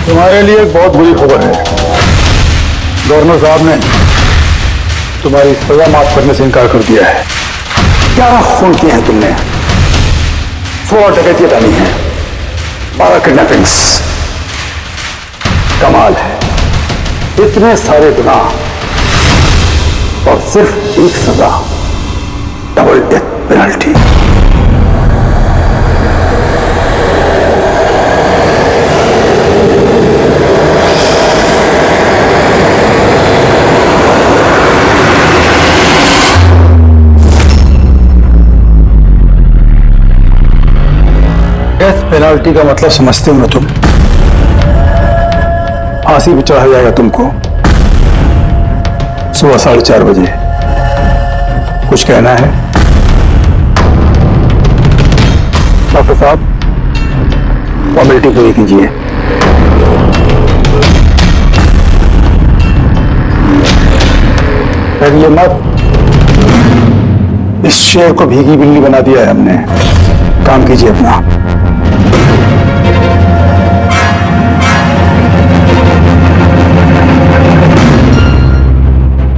तुम्हारे लिए एक बहुत बुरी खबर है। गवर्नर साहब ने तुम्हारी सजा माफ करने से इनकार कर दिया है। 11 खून किए हैं तुमने, 16 डकैतियां डाली हैं, 12 किडनैपिंग्स। कमाल है, इतने सारे गुनाह और सिर्फ एक सजा, double death penalty. Death penalty का मतलब समझते हो ना तुम? फांसी पे चढ़ा जाएगा तुमको सुबह 4:30 बजे। कुछ कहना है डॉक्टर साहब? फॉर्मेलिटी पूरी कीजिए। डरिए मत, इस शेर को भीगी बिल्ली बना दिया है हमने। काम कीजिए अपना।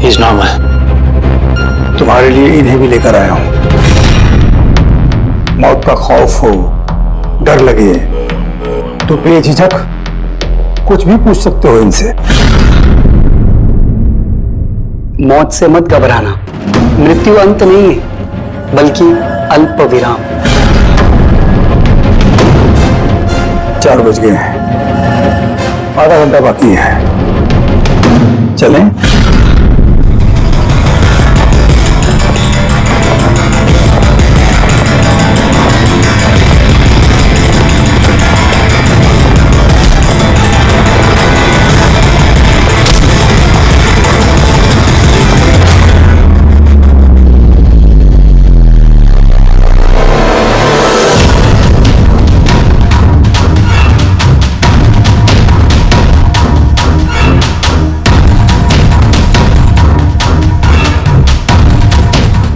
He's normal. तुम्हारे लिए इन्हें भी लेकर आया हूं। मौत का खौफ हो, डर लगे तो बेझिझक कुछ भी पूछ सकते हो इनसे। मौत से मत घबराना, मृत्यु अंत नहीं है बल्कि अल्प विराम। 4 बज गए हैं, आधा घंटा बाकी है। चलें?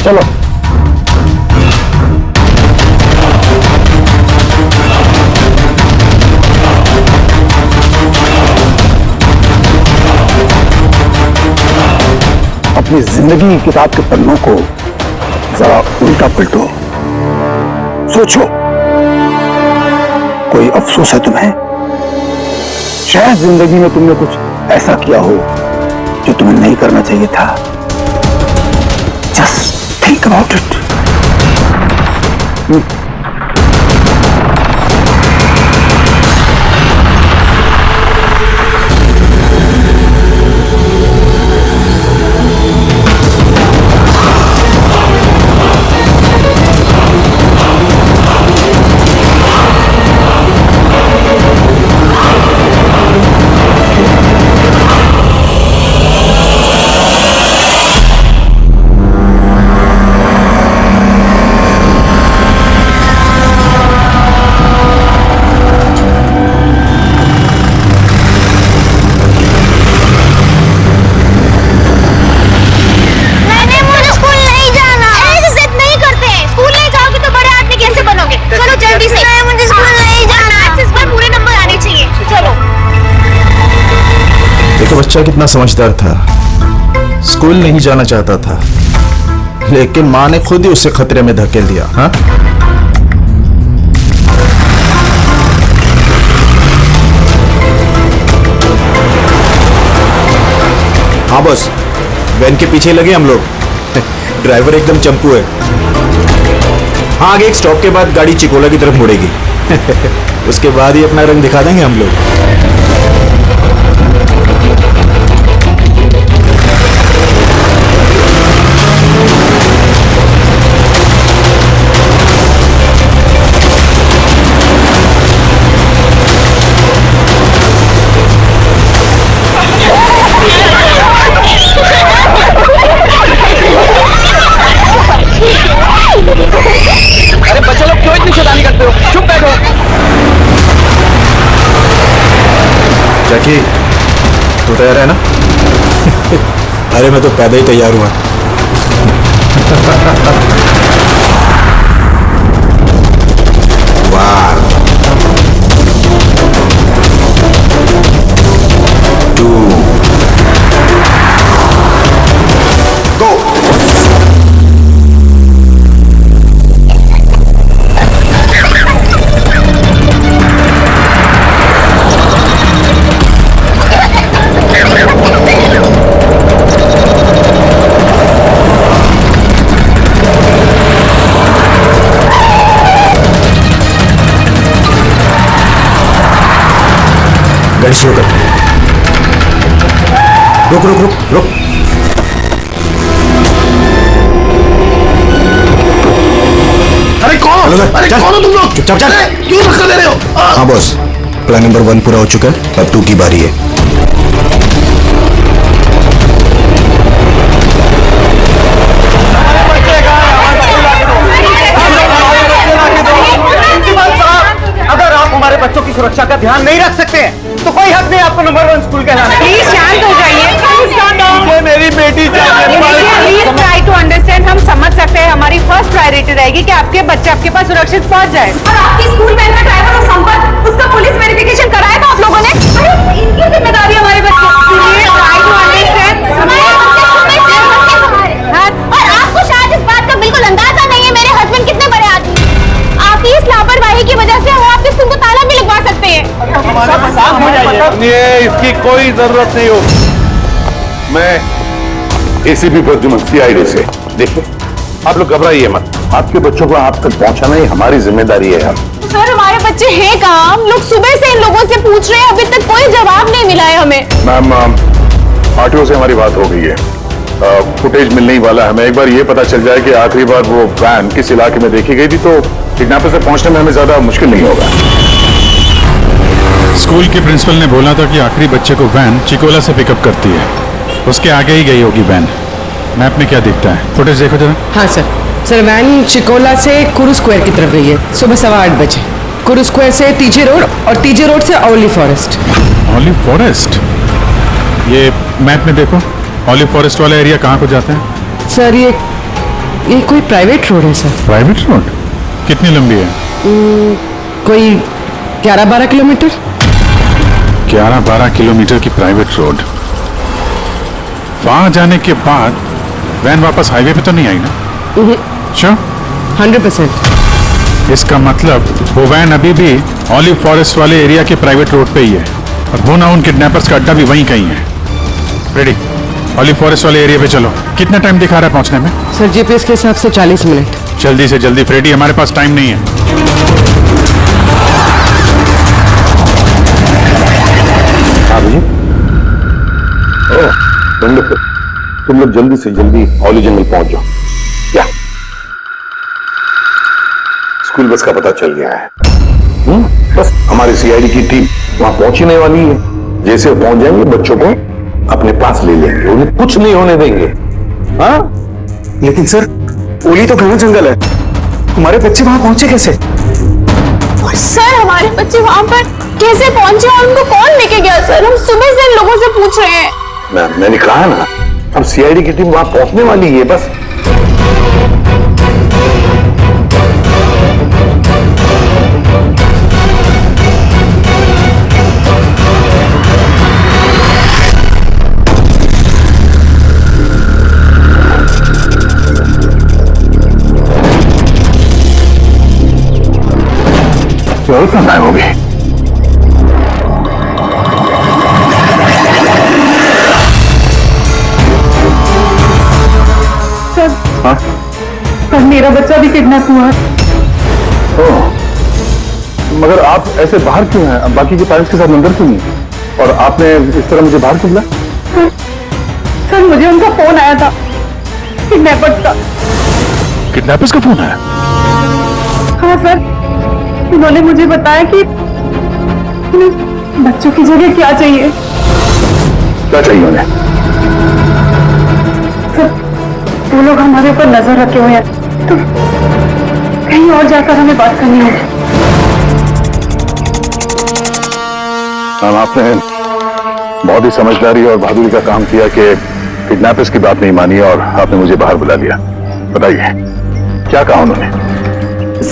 चलो। अपनी जिंदगी की किताब के पन्नों को जरा उल्टा पलटो, सोचो कोई अफसोस है तुम्हें? शायद जिंदगी में तुमने कुछ ऐसा किया हो जो तुम्हें नहीं करना चाहिए था। Just think about it. बच्चा कितना समझदार था, स्कूल नहीं जाना चाहता था, लेकिन माँ ने खुद ही उसे खतरे में धकेल दिया। हाँ हाँ बॉस, वैन के पीछे लगे हम लोग। ड्राइवर एकदम चंपू है। हाँ, आगे एक स्टॉप के बाद गाड़ी चिकोला की तरफ मुड़ेगी। उसके बाद ही अपना रंग दिखा देंगे हम लोग। जैकी, तू तैयार है ना? अरे मैं तो पैदा ही तैयार हुआ। रुक रुक रुक रुक। अरे कौन? अरे कौन हो तुम लोग? चुपचाप चल। क्यों धक्का दे रहे हो? हाँ बॉस, प्लान नंबर 1 पूरा हो चुका है, अब 2 की बारी है। अगर आप हमारे बच्चों की सुरक्षा का ध्यान नहीं रख सकते हैं तो कोई हक नहीं आपको नंबर 1 स्कूल कहलाने का। प्लीज शांत हो जाइए। मुझे मेरी बेटी चाहिए। Please try to understand. हम समझ सकते हैं, हमारी फर्स्ट प्रायोरिटी रहेगी कि आपके बच्चे आपके पास सुरक्षित पहुंच जाए। और आपकी स्कूल वैन का ड्राइवर और संपर्क, उसका पुलिस वेरिफिकेशन कराया था आप लोगों ने? इनकी जिम्मेदारी हमारे बच्चे। Try to understand. और आपको शायद इस बात का बिल्कुल अंदाजा नहीं है मेरे हस्बैंड कितने बड़े आदमी। आपकी इस लापरवाही की वजह से वो आपके स्कूल को ताला भी लगवा सकते हैं। ये इसकी कोई जरूरत नहीं हो। मैं एसीपी प्रद्युमन सीआईडी से। देखिए, आप लोग घबराइए मत। आपके बच्चों को आप तक पहुंचाना ही हमारी जिम्मेदारी है। सर हमारे बच्चे हैं कहाँ? हम लोग सुबह से इन लोगों से पूछ रहे हैं, अभी तक कोई जवाब नहीं मिला है हमें। मैम, आरटीओ से हमारी बात हो गई है। फुटेज मिलने ही वाला है। हमें एक बार ये पता चल जाए कि आखिरी बार वो वैन किस इलाके में देखी गई थी, तो किडनैपर से पहुंचने में हमें ज्यादा मुश्किल नहीं होगा। स्कूल के प्रिंसिपल ने बोला था कि आखिरी बच्चे को वैन चिकोला से पिकअप करती है, उसके आगे ही गई होगी वैन। मैप में क्या दिखता है? फुटेज देखो जरा। हाँ सर वैन चिकोला से कुरू स्क्वायर की तरफ गई है सुबह 8:15 बजे। कुरू स्क्वायर से टीजे रोड और टीजे रोड से ओलिव फॉरेस्ट। Olive forest? ये मैप में देखो, ऑलिव फॉरेस्ट वाला एरिया कहाँ को जाता है? सर ये कोई प्राइवेट रोड है सर। Private road? कितनी लंबी है? कोई 11-12 किलोमीटर। 11-12 किलोमीटर की प्राइवेट रोड। वहां जाने के बाद वैन वापस हाईवे पे तो नहीं आई ना? श्योर? 100%। इसका मतलब वो वैन अभी भी ऑलिव फॉरेस्ट वाले एरिया के प्राइवेट रोड पे ही है, और वो ना उन किडनैपर्स का अड्डा भी वहीं कहीं है। रेडी, ऑलिव फॉरेस्ट वाले एरिया पे चलो। कितना टाइम दिखा रहा है पहुंचने में? सर जीपीएस के हिसाब से 40 मिनट। जल्दी से जल्दी फ्रेडी, हमारे पास टाइम नहीं है। हाँ भैया। ओह, वंडरफुल। तुम लोग जल्दी से जल्दी ऑली जंगल पहुंच जाओ। क्या स्कूल बस का पता चल गया है? बस हमारी सीआईडी की टीम वहां पहुंचने वाली है। जैसे पहुंच जाएंगे बच्चों को अपने पास ले लेंगे, उन्हें कुछ नहीं होने देंगे। हाँ, लेकिन सर ओली तो घना जंगल है, हमारे बच्चे वहां पहुंचे कैसे? सर हमारे बच्चे वहाँ पर कैसे पहुंचे और उनको कौन लेके गया? सर हम सुबह से इन लोगों से पूछ रहे हैं। मैंने कहा ना, अब सीआईडी की टीम वहां पहुंचने वाली है। बस और कहाँ हो गई? सर मेरा बच्चा भी किडनैप हुआ है। मगर आप ऐसे बाहर क्यों हैं? अब बाकी के पेरेंट्स के साथ अंदर क्यों नहीं? और आपने इस तरह मुझे बाहर क्यों बुलाया? सर मुझे उनका फोन आया था, किडनैपर्स का। किडनैपर्स का फोन आया? हाँ सर, उन्होंने मुझे बताया कि बच्चों की जगह क्या चाहिए। क्या चाहिए उन्हें? सर वो लोग हमारे ऊपर नजर रखे हुए हैं, तो कहीं और जाकर हमें बात करनी होगी। मैम, आपने बहुत ही समझदारी और बहादुरी का काम किया कि किडनैपर्स की बात नहीं मानी और आपने मुझे बाहर बुला लिया। बताइए क्या कहा उन्होंने?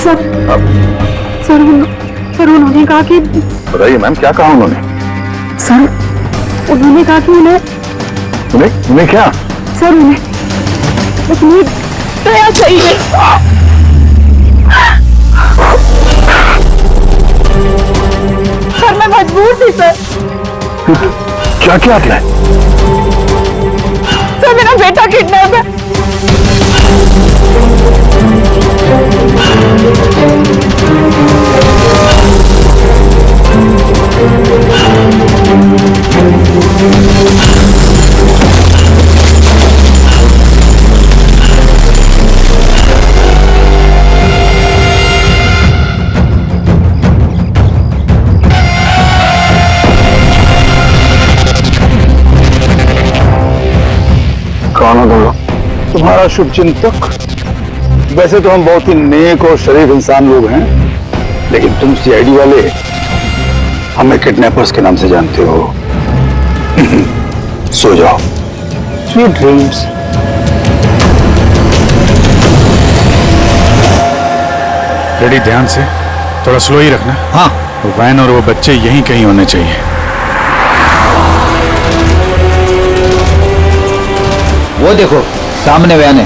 सर उन्होंने कहा कि बताइए मैम, क्या कहा उन्होंने? सर उन्होंने कहा कि उन्हें क्या? सर उन्हें दया चाहिए। सर मैं मजबूर थी सर। क्या क्या है? सर मेरा बेटा किडनैप है। तुम्हारा शुभ चिंतक। वैसे तो हम बहुत ही नेक और शरीफ इंसान लोग हैं, लेकिन तुम सीआईडी वाले हमें किडनैपर्स के नाम से जानते हो। सो जाओ, स्वीट ड्रीम्स। रेडी, ध्यान से, थोड़ा स्लो ही रखना। हाँ। वैन और वो बच्चे यहीं कहीं होने चाहिए। वो देखो, सामने वैन है।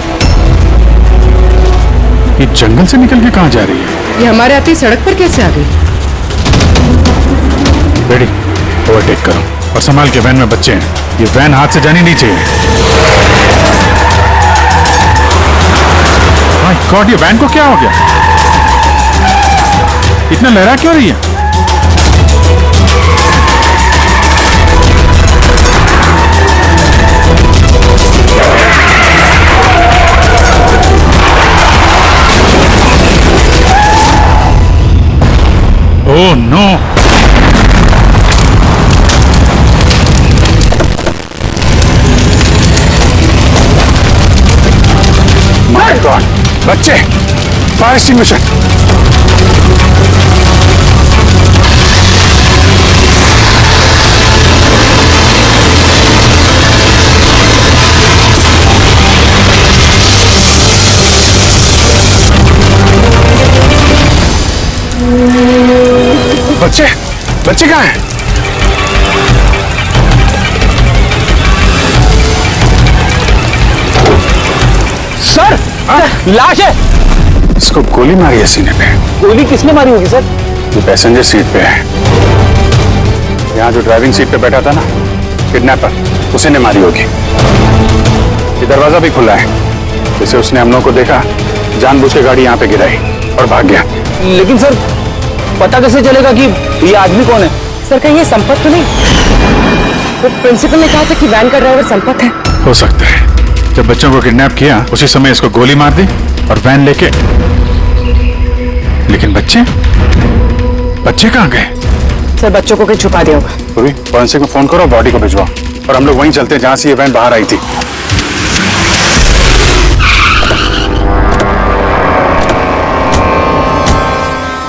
ये जंगल से निकल के कहाँ जा रही है? ये हमारे आते ही सड़क पर कैसे आ गई? रेडी, ओवरटेक करो और संभाल के, वैन में बच्चे हैं। ये वैन हाथ से जानी नहीं चाहिए। माय गॉड, ये वैन को क्या हो गया? इतना लहरा क्यों रही है? Oh no! माय गॉड, बच्चे, फायर एक्सटिंग्विशर। बच्चे, बच्चे कहाँ हैं? सर, लाश है। इसको गोली मारी है सीने पे। गोली किसने मारी होगी सर? जो पैसेंजर सीट पे है, यहाँ जो ड्राइविंग सीट पे बैठा था ना, किडनैपर, उसी ने मारी होगी। ये दरवाजा भी खुला है, जैसे उसने हम लोगों को देखा, जानबूझ के गाड़ी यहाँ पे गिराई और भाग गया। लेकिन सर, पता कैसे चलेगा कि ये आदमी कौन है? सर, कहीं ये संपत तो नहीं? तो प्रिंसिपल ने कहा था कि वैन का ड्राइवर संपत है। हो सकता है जब बच्चों को किडनैप किया उसी समय इसको गोली मार दी और वैन लेके। लेकिन बच्चे, बच्चे कहाँ गए? सर, बच्चों को कहीं छुपा दिया होगा। पूरी फॉरेंसिक में फोन करो, बॉडी को भिजवाओ और हम लोग वहीं चलते हैं जहां से ये वैन बाहर आई थी।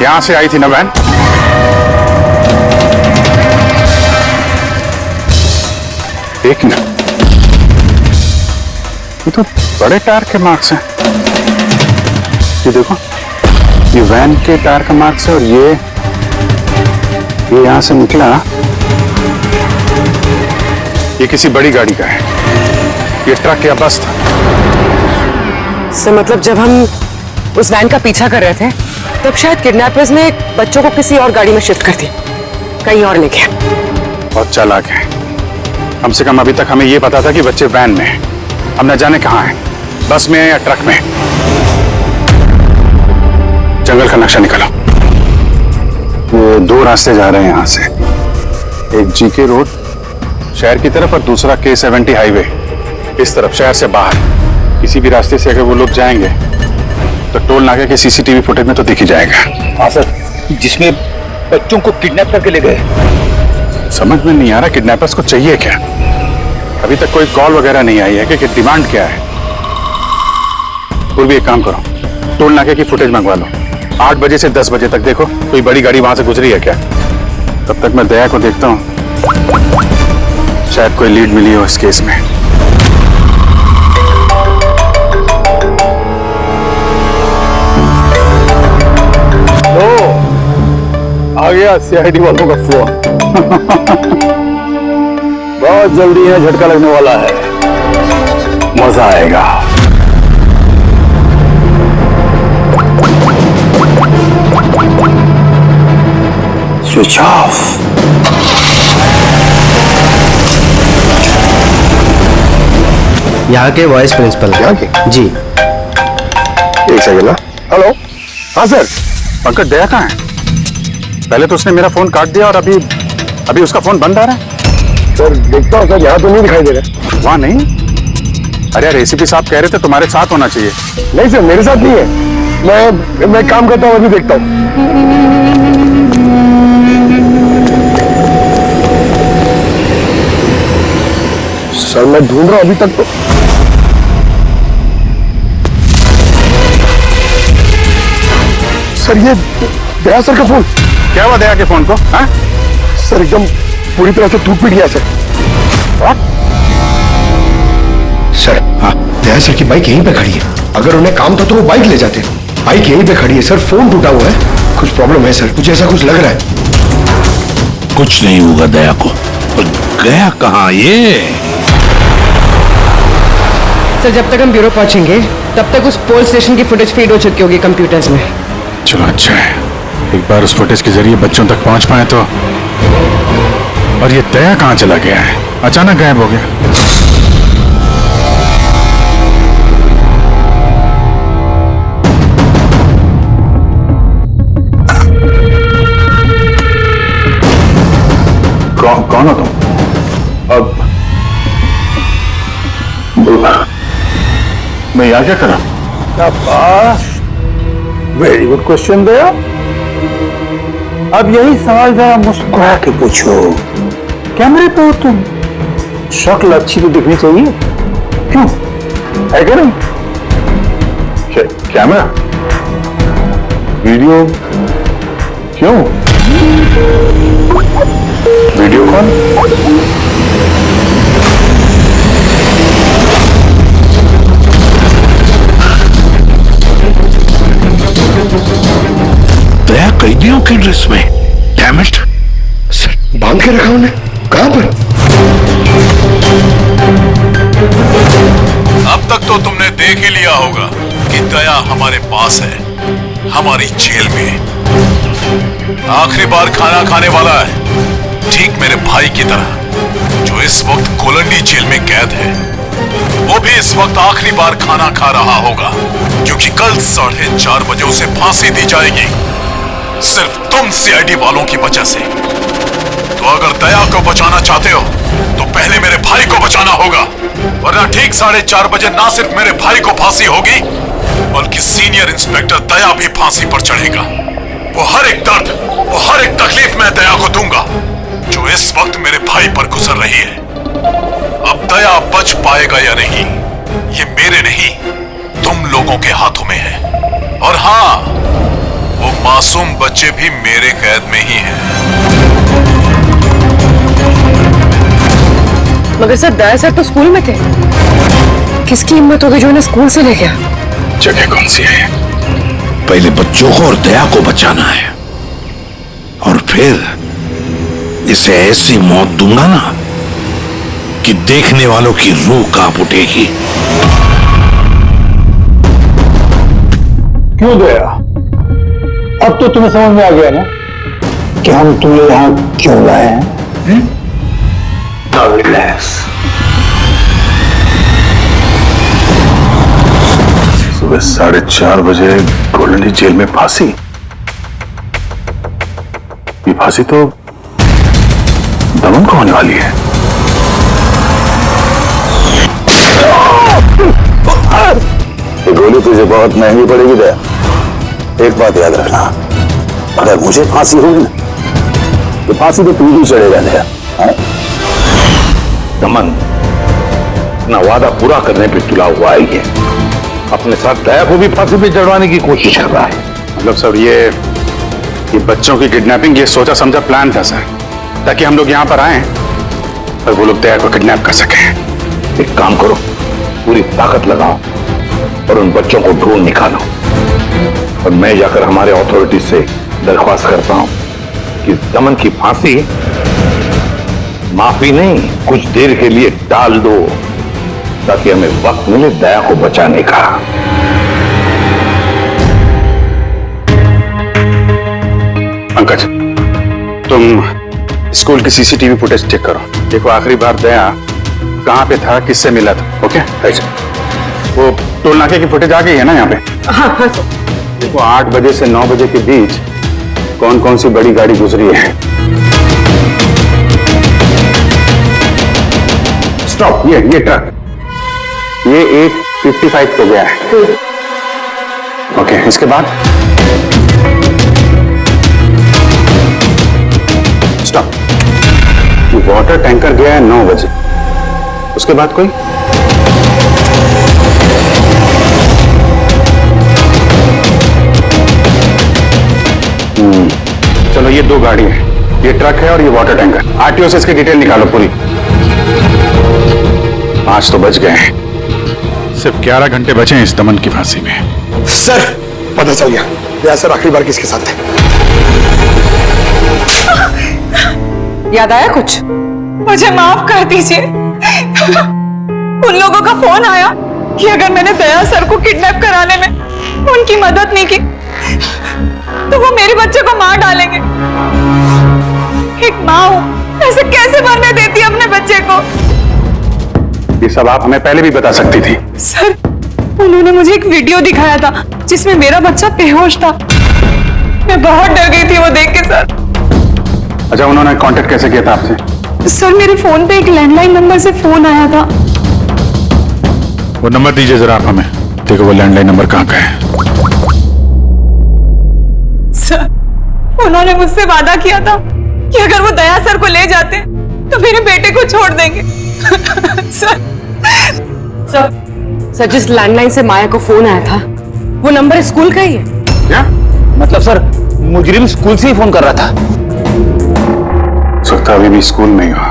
यहां से आई थी ना वैन? देखना, ये तो बड़े टायर के मार्क्स हैं। ये देखो, ये वैन के टायर का मार्क्स है और ये यहां से निकला, ये किसी बड़ी गाड़ी का है। ये ट्रक या बस था। सर, मतलब जब हम उस वैन का पीछा कर रहे थे तब शायद किडनैपर्स ने बच्चों को किसी और गाड़ी में शिफ्ट कर दी, कहीं और लेके। बहुत चालाक है। कम से कम अभी तक हमें ये पता था कि बच्चे वैन में हैं। अब न जाने कहाँ हैं, बस में या ट्रक में। जंगल का नक्शा निकालो। ये दो रास्ते जा रहे हैं यहाँ से, एक जीके रोड शहर की तरफ और दूसरा K70 हाईवे इस तरफ शहर से बाहर। किसी भी रास्ते से अगर वो लोग जाएंगे तो टोल नाके के CCTV फुटेज में तो दिख ही जाएगा। हाँ सर, जिसमें बच्चों को किडनैप करके ले गए। समझ में नहीं आ रहा किडनैपर्स को चाहिए क्या। अभी तक कोई कॉल वगैरह नहीं आई है कि डिमांड क्या है। पूर्वी, एक काम करो, टोल नाके की फुटेज मंगवा लो। 8 बजे से 10 बजे तक देखो कोई बड़ी गाड़ी वहां से गुजरी है क्या। तब तक मैं दया को देखता हूँ, शायद कोई लीड मिली हो इस केस में। आ गया सीआईडी वालों का फोन। बहुत जल्दी है, झटका लगने वाला है, मजा आएगा। Switch off. यहाँ के वाइस प्रिंसिपल। यहाँ के? जी। एक सेकंड। हेलो। हाँ सर। पंकज, दया कहाँ है? पहले तो उसने मेरा फोन काट दिया और अभी उसका फोन बंद आ रहा है। सर देखता हूँ सर, यहाँ तो नहीं दिखाई दे रहा। वहाँ नहीं? अरे यार, ACP साहब कह रहे थे तुम्हारे साथ होना चाहिए। नहीं सर, मेरे साथ नहीं है। मैं काम करता हूँ, अभी देखता हूँ। सर मैं ढूंढ रहा हूँ अभी तक तो। सर ये दया सर का फोन। क्या हुआ दया के फोन को? हाँ? सर एकदम पूरी तरह से टूट पीट गया सर। सर हाँ, दया सर की बाइक यहीं पे खड़ी है। अगर उन्हें काम था तो वो बाइक ले जाते। बाइक यहीं पे खड़ी है सर, फोन टूटा हुआ है। कुछ प्रॉब्लम है सर, मुझे ऐसा कुछ लग रहा है। कुछ नहीं होगा दया को। पर गया कहाँ ये? सर जब तक हम ब्यूरो पहुंचेंगे तब तक उस पोल स्टेशन की फुटेज फीड हो चुकी होगी कंप्यूटर्स में। चलो अच्छा है, एक बार उस फुटेज के जरिए बच्चों तक पहुंच पाए तो। और ये दया कहाँ चला गया है? अचानक गायब हो गया। कौन हो तुम? अब मैं यहाँ क्या करा? वेरी गुड क्वेश्चन दया। अब यही सवाल जरा मुस्कुरा के पूछो। कैमरे पे हो तुम, शक्ल अच्छी तो दिखनी चाहिए, क्यों है क्या नहीं? कैमरा वीडियो क्यों? वीडियो कौन? दया कैदियों की ड्रेस में। Damn it. सर बांध के रखा उन्हें, कहां पर? अब तक तो तुमने देख ही लिया होगा कि दया हमारे पास है, हमारी जेल में। आखिरी बार खाना खाने वाला है, ठीक मेरे भाई की तरह, जो इस वक्त कोलंडी जेल में कैद है। वो भी इस वक्त आखिरी बार खाना खा रहा होगा, क्योंकि कल 4:30 बजे उसे फांसी दी जाएगी, सिर्फ तुम सीआईडी वालों की वजह से। तो अगर दया को बचाना चाहते हो तो पहले मेरे भाई को बचाना होगा, वरना ठीक 4:30 बजे ना सिर्फ मेरे भाई को फांसी होगी, बल्कि सीनियर इंस्पेक्टर दया भी फांसी पर चढ़ेगा। वो हर एक दर्द, वो हर एक तकलीफ मैं दया को दूंगा, जो इस वक्त मेरे भाई पर गुजर रही है। अब दया बच पाएगा या नहीं, ये मेरे नहीं, तुम लोगों के हाथों में है। और हाँ, वो मासूम बच्चे भी मेरे कैद में ही हैं। मगर सर दया सर तो स्कूल में थे, किसकी हिम्मत होगी जो इन्हें स्कूल से ले गया? जगह कौन सी है? पहले बच्चों को और दया को बचाना है, और फिर इसे ऐसी मौत दूंगा ना कि देखने वालों की रूह कांप उठेगी। क्यों दया? अब तो तुम्हें समझ में आ गया ना कि हम तुम्हें यहां क्यों लाए हैं? Now relax. सुबह 4:30 बजे कोलंडी जेल में फांसी। ये फांसी तो दमन को होने वाली है। ये गोली तुझे बहुत महंगी पड़ेगी दया। एक बात याद रखना, अगर मुझे फांसी होगी ना तो फांसी तो तू ही चढ़ेगा दया। दमन अपना वादा पूरा करने पे तुला हुआ है, ये अपने साथ दया को भी फांसी पे चढ़वाने की कोशिश कर रहा है। मतलब सर ये बच्चों की किडनैपिंग ये सोचा समझा प्लान था सर, ताकि हम लोग यहाँ पर आए और वो लोग दया को किडनैप कर सकें। एक काम करो, पूरी ताकत लगाओ और उन बच्चों को ढूंढ निकालो, और मैं जाकर हमारे अथॉरिटीज से दरख्वास्त करता हूं कि दमन की फांसी माफी नहीं, कुछ देर के लिए टाल दो, ताकि हमें वक्त मिले दया को बचाने का। पंकज, तुम स्कूल की सीसीटीवी फुटेज चेक करो, देखो आखिरी बार दया कहाँ पे था, किससे मिला था। ओके? वो टोल नाके की फुटेज आ गई है ना यहाँ पे? हाँ हाँ सर। देखो 8 बजे से 9 बजे के बीच कौन कौन सी बड़ी गाड़ी गुजरी है। स्टॉप, ये ट्रक, ये 8:55 को गया है। ओके, इसके बाद स्टॉप, वाटर टैंकर गया है 9 बजे, उसके बाद कोई? चलो ये 2 गाड़ी है, ये ट्रक है और ये वाटर टैंकर। आरटीओ से इसकी डिटेल निकालो पूरी। 5 तो बच गए हैं, सिर्फ 11 घंटे बचे हैं इस दमन की फांसी में। सर पता चल गया दया सर आखिरी बार किसके साथ थे। याद आया कुछ? मुझे माफ कर दीजिए। उन लोगों का फोन आया कि अगर मैंने दया सर को किडनैप कराने में उनकी मदद नहीं की तो वो मेरे बच्चे को मार डालेंगे। एक माँ हूं, ऐसे कैसे मरने देती अपने बच्चे को? ये सब आप हमें पहले भी बता सकती थी। सर उन्होंने मुझे एक वीडियो दिखाया था जिसमें मेरा बच्चा बेहोश था। मैं बहुत डर गई थी वो देख के सर। अच्छा, उन्होंने कांटेक्ट कैसे किया था आपसे? सर मेरे फोन पे एक लैंडलाइन नंबर से फोन आया था। वो नंबर दीजिए जरा आप हमें, देखो वो लैंडलाइन नंबर कहाँ का है। सर उन्होंने मुझसे वादा किया था कि अगर वो दया सर को ले जाते तो मेरे बेटे को छोड़ देंगे। सर जिस लैंडलाइन से माया को फोन आया था वो नंबर स्कूल का ही है। क्या मतलब सर मुजरिम स्कूल से ही फोन कर रहा था। सुखता अभी भी स्कूल में ही हो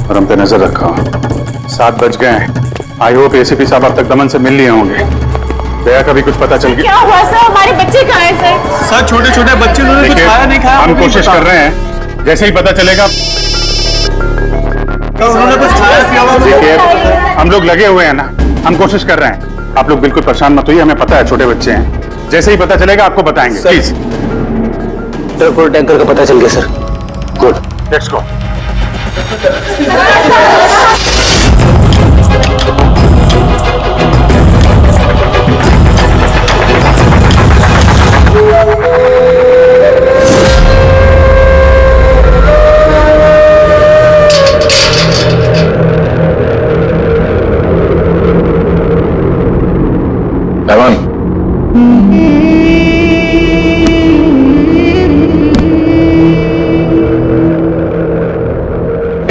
और हम पे नजर रखा हो। 7 बज गए हैं। आई होप एसीपी साहब अब तक दमन से मिल लिए होंगे। दया का भी कुछ पता चल गया? क्या हुआ सर? हमारे बच्चे कहाँ हैं सर? सर छोटे छोटे बच्चे उन्होंने कुछ खाया नहीं खाया हम कोशिश कर रहे हैं, जैसे ही पता चलेगा। उन्होंने कुछ खाया पिया हुआ? देखिए हम लोग लगे हुए हैं ना, हम कोशिश कर रहे हैं। आप लोग बिल्कुल परेशान मत होइए, हमें पता है छोटे बच्चे हैं। जैसे ही पता चलेगा आपको बताएंगे। प्लीज। ट्रक और टैंकर का पता चल गया sir. Good, let's go.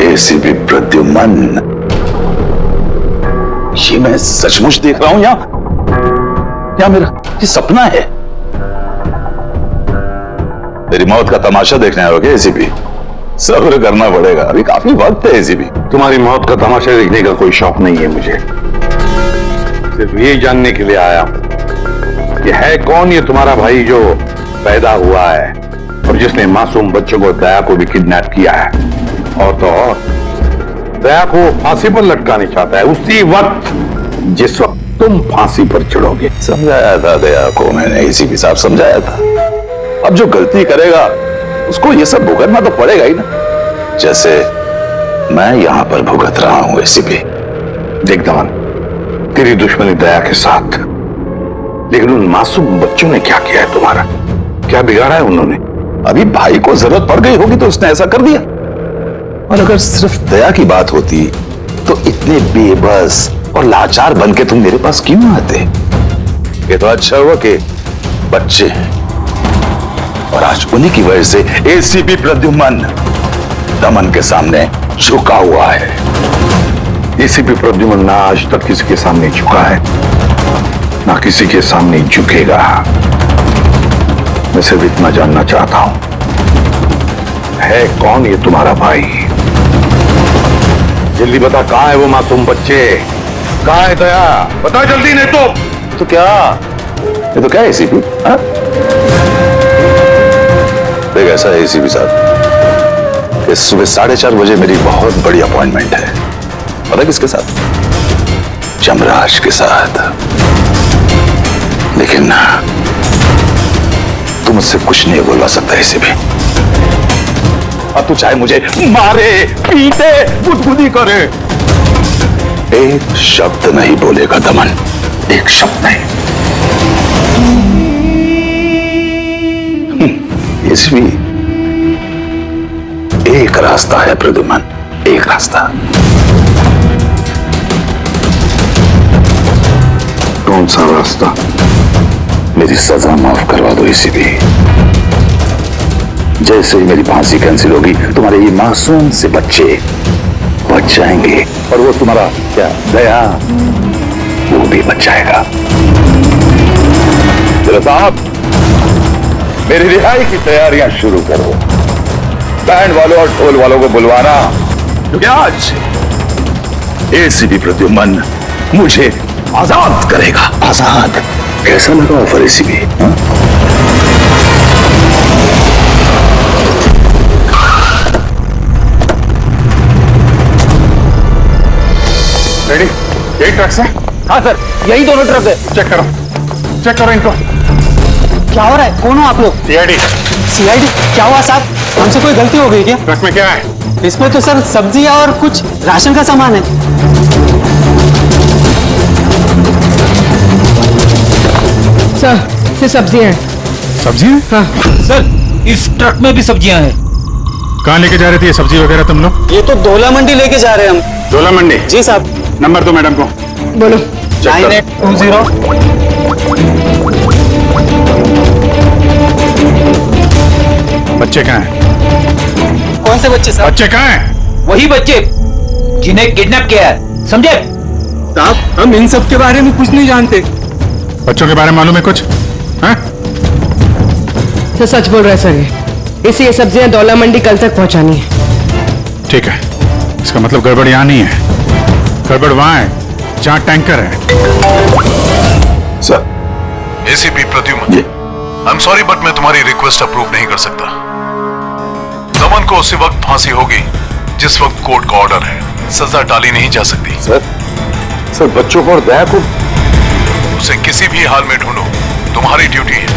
ACP Pradyuman, ये मैं सचमुच देख रहा हूं या मेरा ये सपना है? मेरी मौत का तमाशा देखने आओगे एसीपी? सब्र करना पड़ेगा, अभी काफी वक्त है एसीपी। तुम्हारी मौत का तमाशा देखने का कोई शौक नहीं है मुझे, सिर्फ ये जानने के लिए आया हूं कि है कौन ये तुम्हारा भाई जो पैदा हुआ है और जिसने मासूम बच्चों को, दया को भी किडनैप किया है। और तो और दया को फांसी पर लटकाने चाहता है उसी वक्त जिस वक्त तुम फांसी पर चढ़ोगे। समझाया था दया को मैंने, एसीपी साहब समझाया था। अब जो गलती करेगा उसको ये सब भुगतना तो पड़ेगा ही ना, जैसे मैं यहां पर भुगत रहा हूं एसीपी। देख दमन, तेरी दुश्मनी दया के साथ, लेकिन उन मासूम बच्चों ने क्या किया है तुम्हारा? क्या बिगाड़ा है उन्होंने? अभी भाई को जरूरत पड़ गई होगी तो उसने ऐसा कर दिया। और अगर सिर्फ दया की बात होती तो इतने बेबस और लाचार बन के तुम मेरे पास क्यों आते? ये तो अच्छा हुआ कि बच्चे हैं और आज उन्हीं की वजह से एसीपी प्रद्युमन दमन के सामने झुका हुआ है। एसीपी प्रद्युमन ना आज तक किसी के सामने झुका है, ना किसी के सामने झुकेगा। मैं सिर्फ इतना जानना चाहता हूं, है कौन ये तुम्हारा भाई? जल्दी बता, कहां है वो मासूम बच्चे? कहां है दया? बता जल्दी, नहीं तो क्या ये तो क्या है एसीपी? देख ऐसा है एसीपी साहब, इस सुबह 4:30 बजे मेरी बहुत बड़ी अपॉइंटमेंट है। पता किसके साथ? जमराज के साथ। लेकिन तू मुझसे कुछ नहीं बोलवा सकता एसीपी। अब तू चाहे मुझे मारे, पीटे, गुदगुदी करे, एक शब्द नहीं बोलेगा दमन, एक शब्द नहीं। एसीपी, एक रास्ता है प्रद्युमन, एक रास्ता। कौन सा रास्ता? मेरी सजा माफ करवा दो एसीपी। जैसे ही मेरी फांसी कैंसिल होगी तुम्हारे ये मासूम से बच्चे बच जाएंगे और वो तुम्हारा क्या दया, वो भी बच जाएगा। साहब मेरी रिहाई की तैयारियां शुरू करो। बैंड वालों और ढोल वालों को बुलवाना, क्योंकि आज एसीपी प्रद्युम्न मुझे आजाद करेगा। आजाद कैसा लगा ऑफर एसीपी? रेडी? यही ट्रक से? हाँ सर, यही दोनों ट्रक है। चेक करो इनको। क्या हो रहा है? कौन हो आप लोग? सीआईडी। सीआईडी? क्या हुआ साहब? हमसे कोई गलती हो गई क्या? ट्रक में क्या है? इसमें तो सर सब्जियां और कुछ राशन का सामान है। सर ये सब्जियां हैं। सब्जियां? हाँ सर, इस ट्रक में भी सब्जियां हैं। कहाँ लेके जा रहे थे ये सब्जी वगैरह तुम लोग? ये तो डोला मंडी लेके जा रहे हैं हम। डोला मंडी? जी साहब। नंबर दो मैडम को। बोलो। 9820। बच्चे कहाँ हैं? कौन से बच्चे साहब? बच्चे कहाँ हैं? वही बच्चे जिन्हें किडनैप किया है, समझे? साहब हम इन सब के बारे में कुछ नहीं जानते। बच्चों के बारे में मालूम है कुछ? हाँ? सर सच बोल रहे हैं सर ये सब्जियां दौला मंडी कल तक पहुंचानी है। ठीक है, इसका मतलब गड़बड़ यहाँ नहीं है, गड़बड़ वहाँ है जहाँ टैंकर है। Sir. ACP Pradyuman, I am sorry but मैं तुम्हारी रिक्वेस्ट अप्रूव नहीं कर सकता। दमन को उसी वक्त फांसी होगी जिस वक्त कोर्ट का ऑर्डर है, सजा टाली नहीं जा सकती। सर बच्चों को और दया को उसे किसी भी हाल में ढूंढो, तुम्हारी ड्यूटी है।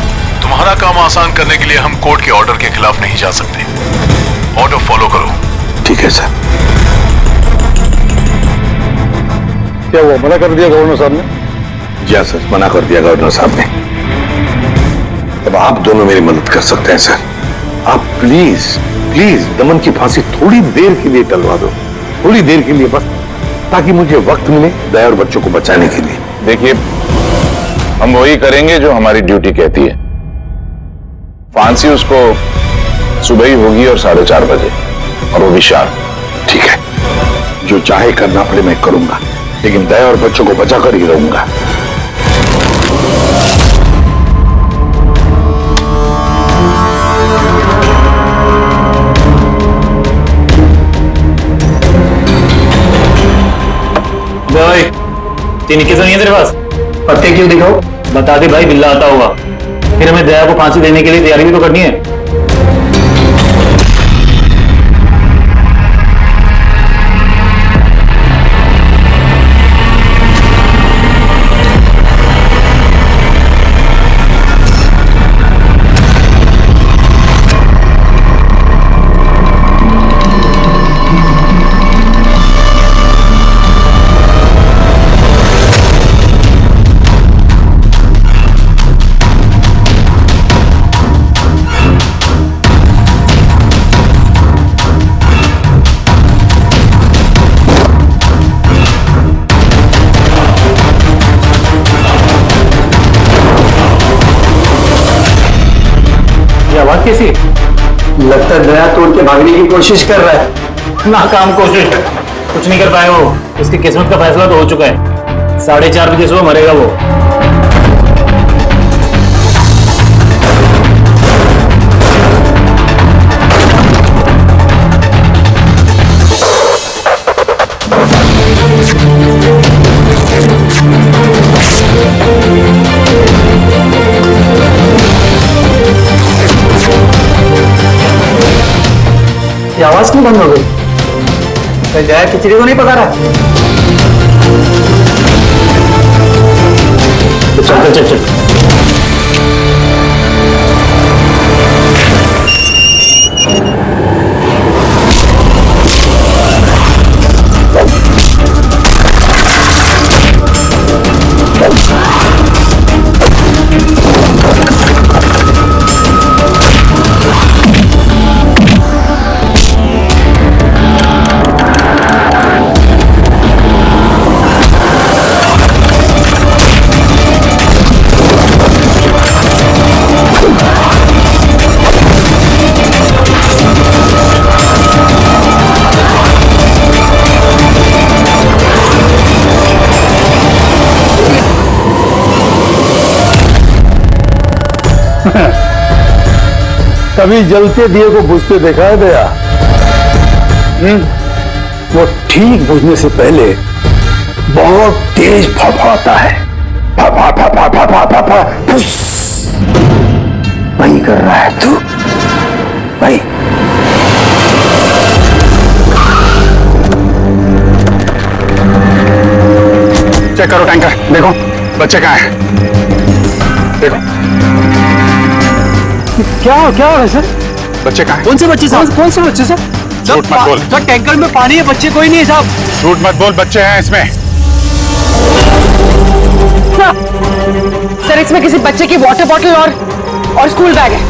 तुम्हारा काम आसान करने के लिए हम कोर्ट के ऑर्डर के खिलाफ नहीं जा सकते। ऑर्डर फॉलो करो। ठीक है सर। क्या वो मना कर दिया गवर्नर साहब ने? जी हाँ सर, मना कर दिया गवर्नर साहब ने। अब आप दोनों मेरी मदद कर सकते हैं सर। आप प्लीज दमन की फांसी थोड़ी देर के लिए टलवा दो, थोड़ी देर के लिए बस, ताकि मुझे वक्त मिले दया और बच्चों को बचाने के लिए। देखिए, हम वही करेंगे जो हमारी ड्यूटी कहती है। फांसी उसको सुबह ही होगी और 4:30 बजे, और वो भी शार्प। ठीक है, जो चाहे करना पड़े मैं करूंगा, लेकिन दया और बच्चों को बचा कर ही रहूंगा। भाई चीनी किस नहीं है तेरे पास? पत्ते क्यों दिखाओ? बता दे भाई, बिल्ला आता होगा। फिर हमें दया को फांसी देने के लिए तैयारी भी तो करनी है। आवाज कैसी? लगता है दया तोड़ के भागने की कोशिश कर रहा है। नाकाम कोशिश, कुछ नहीं कर पाए वो। उसकी किस्मत का फैसला तो हो चुका है। 4:30 बजे सुबह मरेगा वो। ये आवाज क्यों बंद हो गई? दया खिचड़ी को नहीं पका रहा? तो चल चल चल। कभी जलते दिए को बुझते देखा है दया? वो ठीक बुझने से पहले बहुत तेज फफाता है। फफा फफा फफा फफा फुस। वही कर रहा है तू, वही। चेक करो टैंकर, देखो बच्चे कहाँ हैं? देखो क्या हो रहा है सर? बच्चे कहाँ हैं? कौन से बच्चे साहब? कौन से बच्चे सर? झूठ मत बोल। सर टैंकर में पानी है, बच्चे कोई नहीं है साहब। झूठ मत बोल, बच्चे हैं इसमें। सर इसमें किसी बच्चे की वाटर बॉटल और स्कूल बैग है।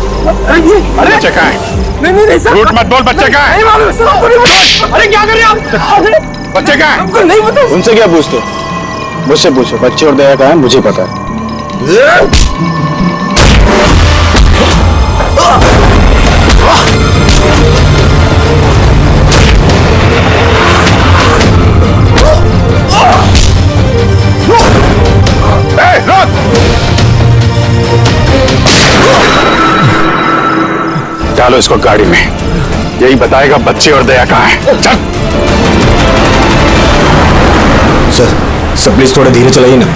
अरे बच्चे कहाँ हैं? नहीं सर। झूठ मत बोल, बच्चे कहाँ हैं? अरे क्या कर रहे हैं आप? बच्चे कहाँ हैं? हमको नहीं पता। उनसे क्या पूछते? मुझसे पूछो, बच्चे और दया कहाँ है मुझे पता है। डालो इसको गाड़ी में, यही बताएगा बच्चे और दया कहाँ है। चल। सर प्लीज थोड़ा धीरे चलाइए ना,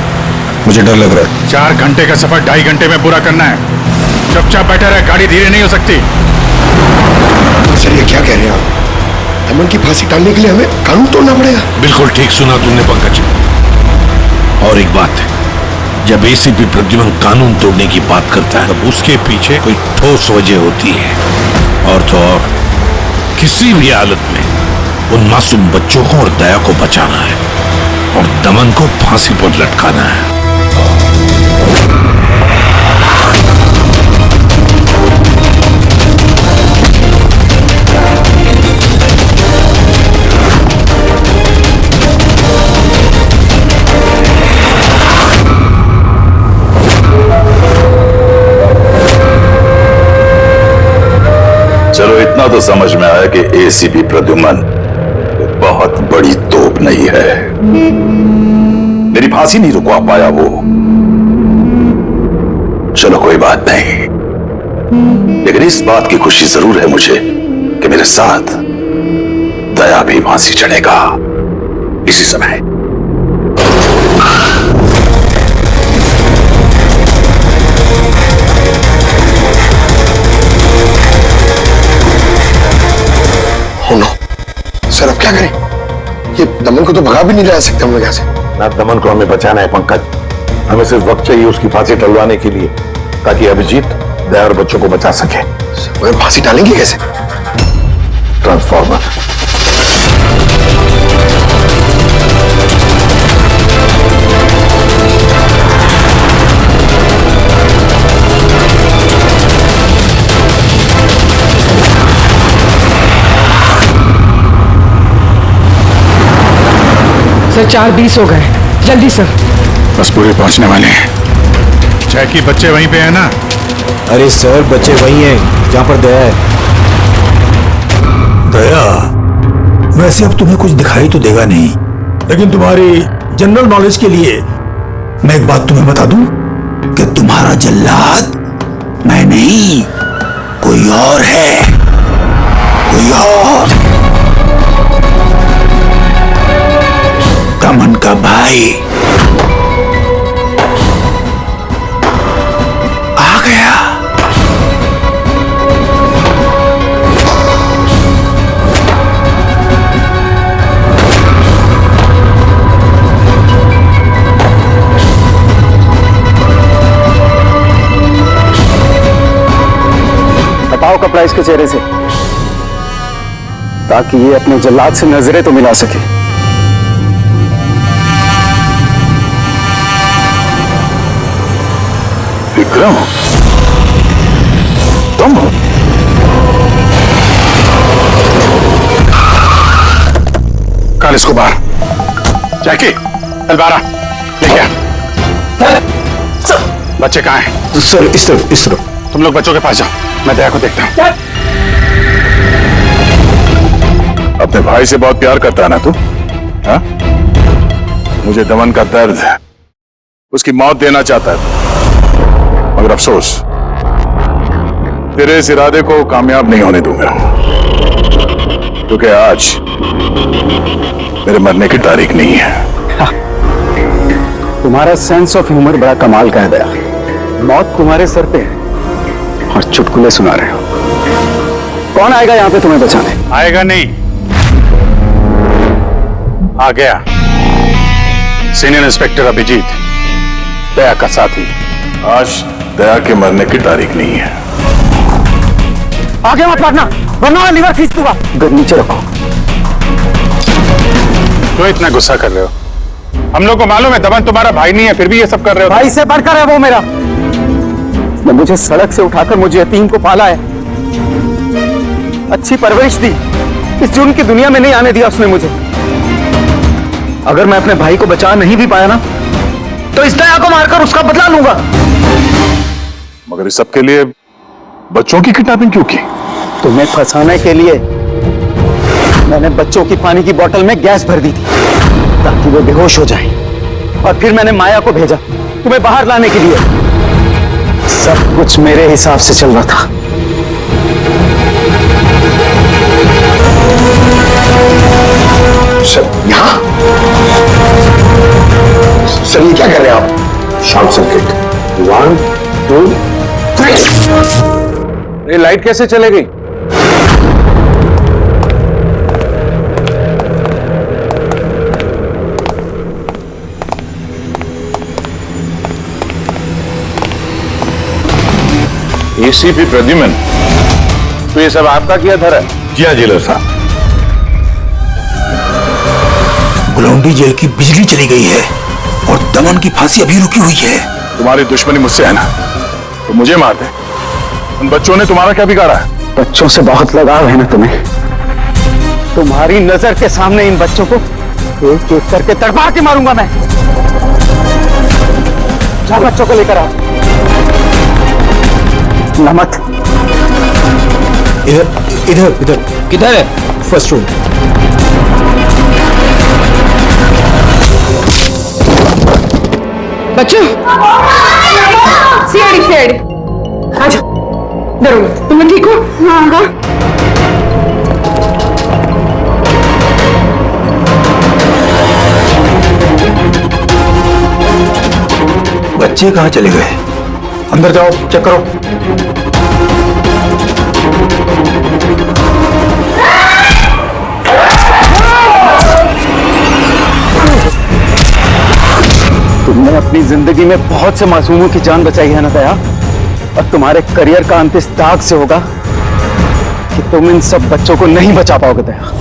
मुझे डर लग रहा है। 4 घंटे का सफर 2.5 घंटे में पूरा करना है। चुपचाप बैठा रहे, गाड़ी धीरे नहीं हो सकती। सर ये क्या कह रहे हैं आप? दमन की फांसी टालने के लिए हमें कानून तोड़ना पड़ेगा? बिल्कुल ठीक सुना तुमने पंकज। और एक बात है, जब एसीपी प्रद्युमन कानून तोड़ने की बात करता है तब उसके पीछे कोई ठोस वजह होती है। और तो और किसी भी हालत में उन मासूम बच्चों को और दया को बचाना है और दमन को फांसी पर लटकाना है। चलो इतना तो समझ में आया कि एसीपी प्रद्युमन बहुत बड़ी तोप नहीं है। मेरी फांसी नहीं रुकवा पाया वो। चलो कोई बात नहीं, लेकिन इस बात की खुशी जरूर है मुझे कि मेरे साथ दया भी फांसी चढ़ेगा इसी समय। सर अब क्या करें? ये दमन को तो भगा भी नहीं ला सकते हम लोग यहाँ से। ना दमन को हमें बचाना है पंकज, हमें सिर्फ वक्त चाहिए उसकी फांसी टलवाने के लिए, ताकि अभिजीत दया और बच्चों को बचा सके। मगर फांसी टालेंगे कैसे? ट्रांसफॉर्मर। सर 4:20 हो गए, जल्दी सर। बस पूरे पहुंचने वाले हैं। जैकी बच्चे वहीं पे है ना? अरे सर बच्चे वही हैं जहां पर दया है। दया वैसे अब तुम्हें कुछ दिखाई तो देगा नहीं, लेकिन तुम्हारी जनरल नॉलेज के लिए मैं एक बात तुम्हें बता दूं कि तुम्हारा जल्लाद मैं नहीं कोई और है, कोई और। दमन का भाई आ गया। हटाओ कपड़ा इसके चेहरे से, ताकि ये अपने जल्लाद से नजरें तो मिला सके। विक्रम, तुम? काल इसको बाहर। जैकी चल बाहर, लेके आ। बच्चे कहाँ हैं? सर इस तरफ। तुम लोग बच्चों के पास जाओ, मैं दया को देखता हूँ। अपने भाई से बहुत प्यार करता है ना तू? हाँ? मुझे दमन का दर्द, उसकी मौत देना चाहता है, मगर अफसोस तेरे इस इरादे को कामयाब नहीं होने दूंगा, क्योंकि आज मेरे मरने की तारीख नहीं है। तुम्हारा सेंस ऑफ ह्यूमर बड़ा कमाल का है दया। मौत तुम्हारे सर पे है और चुटकुले सुना रहे हो। कौन आएगा यहाँ पे तुम्हें बचाने? आएगा नहीं, आ गया सीनियर इंस्पेक्टर अभिजीत, दया का साथी। आज दया के मरने की तारीख नहीं है। आगे मत बढ़ना वरना मैं लीवर खींच दूंगा। नीचे रखो। क्यों इतना गुस्सा कर रहे हो? हम लोग को मालूम है दमन तुम्हारा भाई नहीं है, फिर भी ये सब कर रहे हो। भाई से बढ़कर है वो मेरा। उसने मुझे सड़क से उठाकर मुझे यतीम को पाला है, अच्छी परवरिश दी, इस जुर्म की दुनिया में नहीं आने दिया उसने मुझे। अगर मैं अपने भाई को बचा नहीं भी पाया ना, तो इस दया को मारकर उसका बदला लूंगा। मगर इस सब के लिए बच्चों की किडनैपिंग क्यों की? तुम्हें फंसाने के लिए मैंने बच्चों की पानी की बोतल में गैस भर दी थी ताकि वो बेहोश हो जाएं। और फिर मैंने माया को भेजा तुम्हें बाहर लाने के लिए। सब कुछ मेरे हिसाब से चल रहा था। सर यहाँ? सर ये क्या कर रहे हैं आप? Short circuit. 1 2 3। ये लाइट कैसे चले गई? एसीपी प्रद्युमन, तो ये सब आपका किया धरा? जी हाँ जेलर साहब। गुलौंडी जेल की बिजली चली गई है और दमन की फांसी अभी रुकी हुई है। तुम्हारी दुश्मनी मुझसे है ना, तो मुझे मार दे। उन बच्चों ने तुम्हारा क्या बिगाड़ा है? बच्चों से बहुत लगाव है ना तुम्हें। तुम्हारी नजर के सामने इन बच्चों को एक एक करके तड़पा के मारूंगा मैं। जाओ बच्चों को लेकर आओ। नमत इधर इधर इधर। किधर है? First room. बच्चों सीआईडी सीआईडी आजा, डरो मत। तुम ठीक हो? हाँ। बच्चे कहाँ चले गए? अंदर जाओ, चेक करो। तुमने अपनी जिंदगी में बहुत से मासूमों की जान बचाई है ना दया, और तुम्हारे करियर का अंत इस दाग से होगा कि तुम इन सब बच्चों को नहीं बचा पाओगे दया।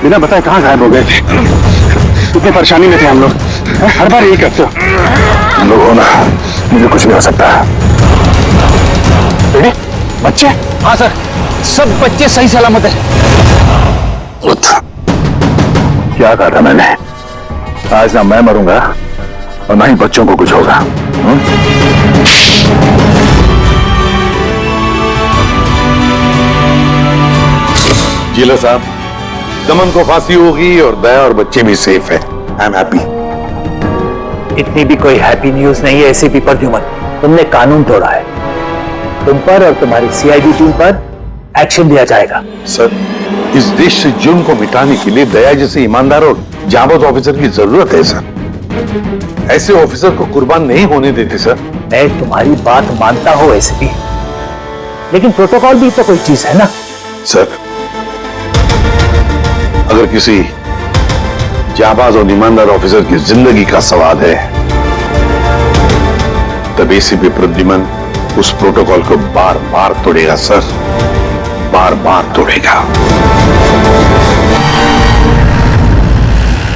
बिना बताए कहाँ गायब हो गए थे? कितनी परेशानी में थे हम लोग। हर बार यही करते हो। तुम लोग हो ना, मुझे कुछ भी हो सकता है। बेटे, बच्चे? हाँ सर, सब बच्चे सही सलामत है। क्या कहा था मैंने? आज ना मैं मरूंगा और ना ही बच्चों को कुछ होगा। जिला साहब, दमन को फांसी होगी और दया और बच्चे भी सेफ है। I am happy. इतनी भी कोई हैप्पी न्यूज नहीं है एसीपी प्रद्युमन। तुमने कानून तोड़ा है। तुम पर और तुम्हारी सीआईडी टीम पर एक्शन लिया जाएगा। सर, इस देश से जुर्म को मिटाने के लिए दया जैसे ईमानदार और जाबाज ऑफिसर की जरूरत है सर। ऐसे ऑफिसर को कुर्बान नहीं होने देते सर। मैं तुम्हारी बात मानता हूं एसीपी, लेकिन प्रोटोकॉल भी तो कोई चीज है ना। सर, अगर किसी जाबाज और ईमानदार ऑफिसर की जिंदगी का सवाल है, तब एसीपी प्रद्युमन उस प्रोटोकॉल को बार बार तोड़ेगा सर, बार बार तोड़ेगा।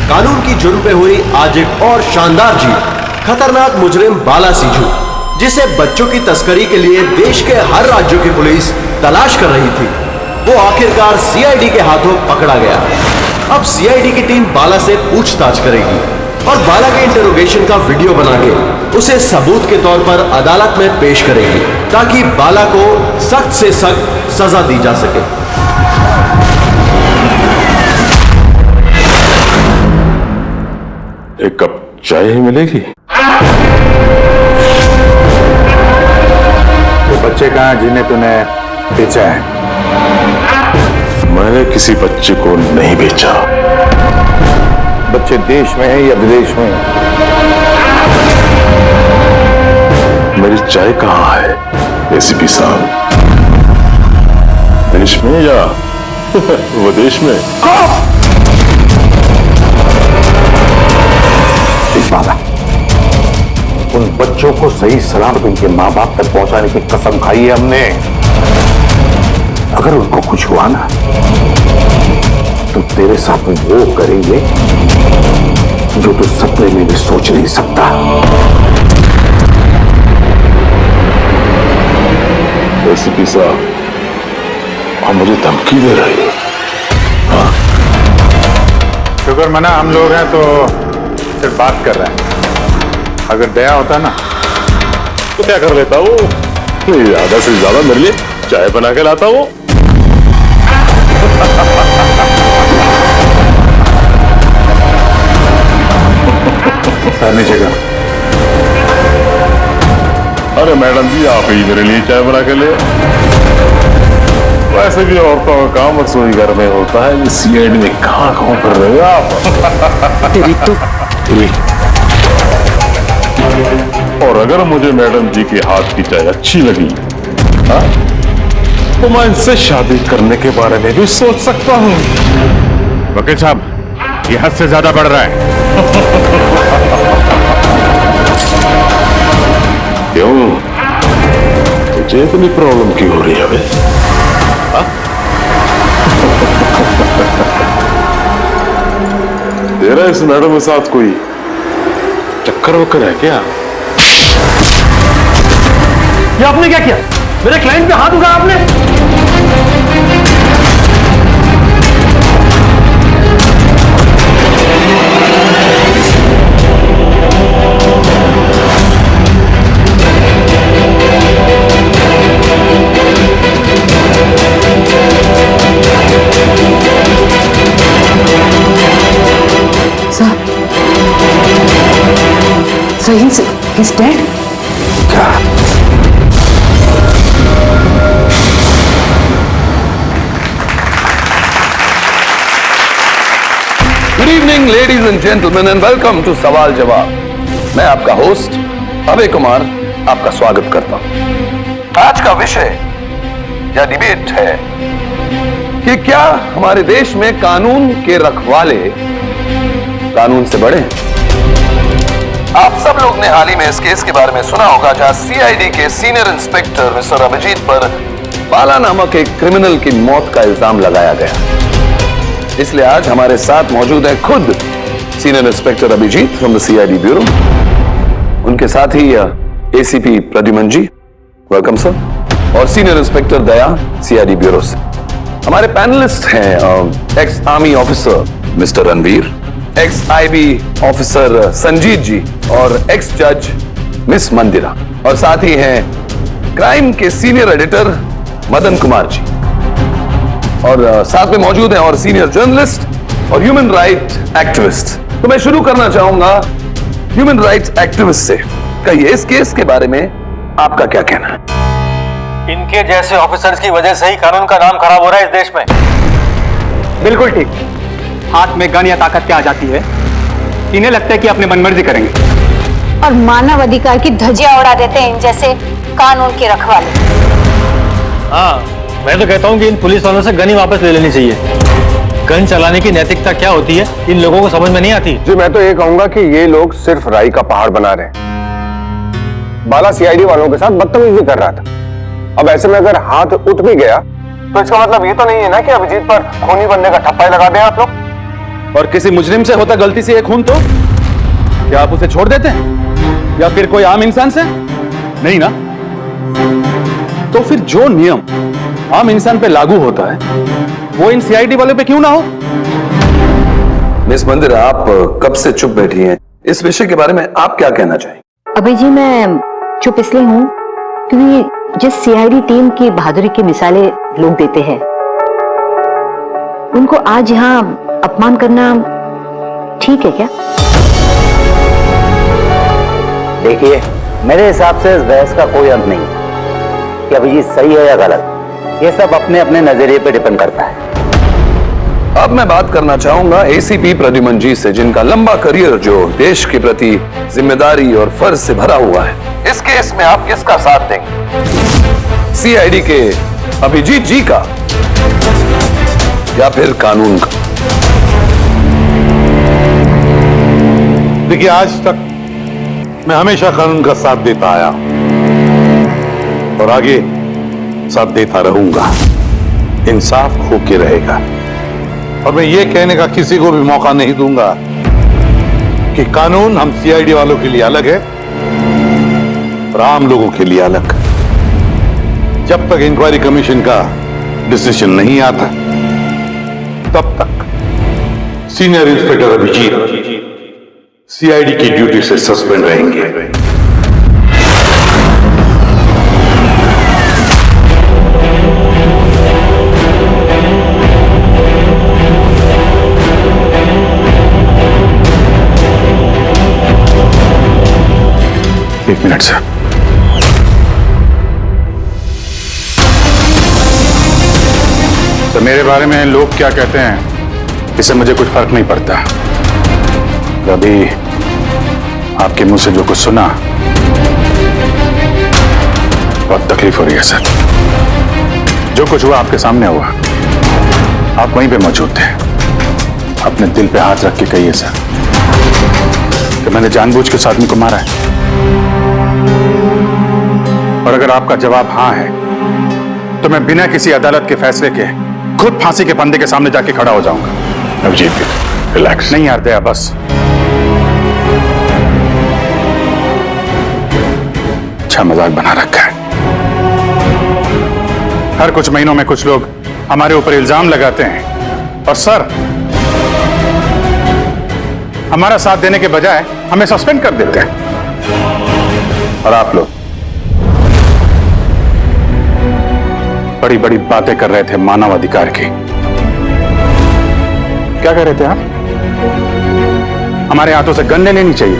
कानून की शुरू पे हुई आज एक और शानदार जीत। खतरनाक मुजरिम बाला सिंझू, जिसे बच्चों की तस्करी के लिए देश के हर राज्यों की पुलिस तलाश कर रही थी, वो आखिरकार सीआईडी के हाथों पकड़ा गया। अब सीआईडी की टीम बाला से पूछताछ करेगी और बाला के इंटरोगेशन का वीडियो बना के उसे सबूत के तौर पर अदालत में पेश करेगी, ताकि बाला को सख्त से सख्त सजा दी जा सके। एक कप चाय ही मिलेगी? वो बच्चे कहाँ हैं जिन्हें तूने बेचा है? मैंने किसी बच्चे को नहीं बेचा। बच्चे देश में है या विदेश में? मेरी चाय कहाँ है एसीपी साहब? देश में या विदेश में? बाला, उन बच्चों को सही सलामत उनके मां बाप तक पहुंचाने की कसम खाई है हमने। अगर उनको कुछ हुआ ना, तो तेरे साथ वो करेंगे जो तू सपने में भी सोच नहीं सकता। एसीपी साहब, आप मुझे धमकी दे रहे हो? हाँ? शुक्र मना हम लोग हैं तो सिर्फ बात कर रहे हैं। अगर दया होता ना तो क्या कर लेता वो? ज्यादा से ज्यादा मेरे लिए चाय बना के लाता वो। नीचे का। अरे मैडम जी, आप ही मेरे लिए चाय बना के ले। वैसे भी औरतों का काम रसोई घर में होता है, ये सीआईडी में कहाँ कर रहे हो आप? तेरी तो और अगर मुझे मैडम जी के हाथ की चाय अच्छी लगी, हाँ, तो मैं इनसे शादी करने के बारे में भी सोच सकता हूँ। वकील साहब, ये हद से ज्यादा बढ़ रहा है। क्यों? तुझे इतनी प्रॉब्लम क्यों हो रही है बे? तेरा इस मैडम के साथ कोई चक्कर वक्कर है क्या? ये आपने क्या किया? मेरे क्लाइंट पे हाथ उठाया आपने? So he's dead? Good evening ladies and gentleman and welcome to सवाल जवाब। मैं आपका होस्ट अभय कुमार आपका स्वागत करता हूं। आज का विषय या डिबेट है कि क्या हमारे देश में कानून के रखवाले कानून से बड़े हैं? आप सब लोग ने हाल ही में इस केस के बारे में सुना होगा, जहां सीआईडी के सीनियर इंस्पेक्टर मिस्टर अभिजीत पर बाला नामक एक क्रिमिनल की मौत का इल्जाम लगाया गया। इसलिए आज हमारे साथ मौजूद है खुद senior inspector Abhijeet from the CID bureau, उनके साथ ही ACP Pradyuman ji, welcome sir, और senior inspector Daya CID bureau से। हमारे पैनलिस्ट हैं ex army officer mister Ranveer, ex IB officer Sanjeet ji और एक्स जज मिस मंदिरा, और साथ ही हैं क्राइम के सीनियर एडिटर मदन कुमार जी, और साथ में मौजूद हैं और सीनियर जर्नलिस्ट और ह्यूमन राइट एक्टिविस्ट। तो मैं शुरू करना चाहूंगा ह्यूमन राइट एक्टिविस्ट से। कहिए, इस केस के बारे में आपका क्या कहना है? इनके जैसे ऑफिसर्स की वजह से ही कानून का नाम खराब हो रहा है इस देश में। बिल्कुल ठीक। हाथ में गन या ताकत क्या आ जाती है, इन्हें लगता है कि अपने मनमर्जी करेंगे और मानव अधिकार की धज्जियां उड़ा देते हैं इन जैसे कानून के रखवाले। हाँ, मैं तो कहता हूँ कि इन पुलिस वालों से गन ही वापस ले लेनी चाहिए। गन चलाने की नैतिकता क्या होती है इन लोगों को समझ में नहीं आती। जी, मैं तो ये कहूंगा कि ये लोग सिर्फ राई का पहाड़ बना रहे हैं। बाला सीआईडी वालों के साथ बदतमीजी कर रहा था। अब ऐसे में अगर हाथ उठ भी गया तो इसका मतलब ये तो नहीं है ना कि अभिजीत पर खूनी बनने का ठप्पा लगा दें आप लोग। और किसी मुजरिम से होता गलती से एक खून तो क्या आप उसे छोड़ देते हैं या फिर कोई आम इंसान से? नहीं ना। तो फिर जो नियम आम इंसान पे लागू होता है वो इन सीआईडी वाले पे क्यों ना हो? मिस मंदिर, आप कब से चुप बैठी हैं? इस विषय के बारे में आप क्या कहना चाहेंगे? अभी जी मैं चुप इसलिए हूं क्योंकि जिस सीआईडी टीम की बहादुरी की मिसालें लोग देते हैं उनको आज यहां अपमान करना ठीक है क्या? देखिए, मेरे हिसाब से इस बहस का कोई अंत नहीं कि अभिजीत सही है या गलत। ये सब अपने अपने नजरिए पे डिपेंड करता है। अब मैं बात करना चाहूंगा एसीपी प्रद्युमन जी से, जिनका लंबा करियर जो देश के प्रति जिम्मेदारी और फर्ज से भरा हुआ है। इस केस में आप किसका साथ देंगे? सीआईडी के अभिजीत जी का या फिर कानून का? देखिए, आज तक मैं हमेशा कानून का साथ देता आया और आगे साथ देता रहूंगा। इंसाफ होके रहेगा और मैं ये कहने का किसी को भी मौका नहीं दूंगा कि कानून हम सीआईडी वालों के लिए अलग है और आम लोगों के लिए अलग। जब तक इंक्वायरी कमीशन का डिसीजन नहीं आता तब तक सीनियर इंस्पेक्टर अभिजीत सीआईडी की ड्यूटी से सस्पेंड रहेंगे। एक मिनट सर। तो मेरे बारे में लोग क्या कहते हैं इससे मुझे कुछ फर्क नहीं पड़ता। अभी आपके मुंह से जो कुछ सुना बहुत तकलीफ हो रही है सर। जो कुछ हुआ आपके सामने हुआ, आप वहीं पे मौजूद थे। अपने दिल पे हाथ रख के कहिए सर कि मैंने जानबूझ के उस आदमी को मारा है। और अगर आपका जवाब हाँ है तो मैं बिना किसी अदालत के फैसले के खुद फांसी के फंदे के सामने जाके खड़ा हो जाऊंगा। अभिजीत, रिलैक्स। नहीं यार दया, बस अच्छा मजाक बना रखा है। हर कुछ महीनों में कुछ लोग हमारे ऊपर इल्जाम लगाते हैं और सर हमारा साथ देने के बजाय हमें सस्पेंड कर देते हैं। और आप लोग बड़ी बड़ी बातें कर रहे थे मानव अधिकार की। क्या कह रहे थे आप? हमारे हाथों से गन लेनी चाहिए।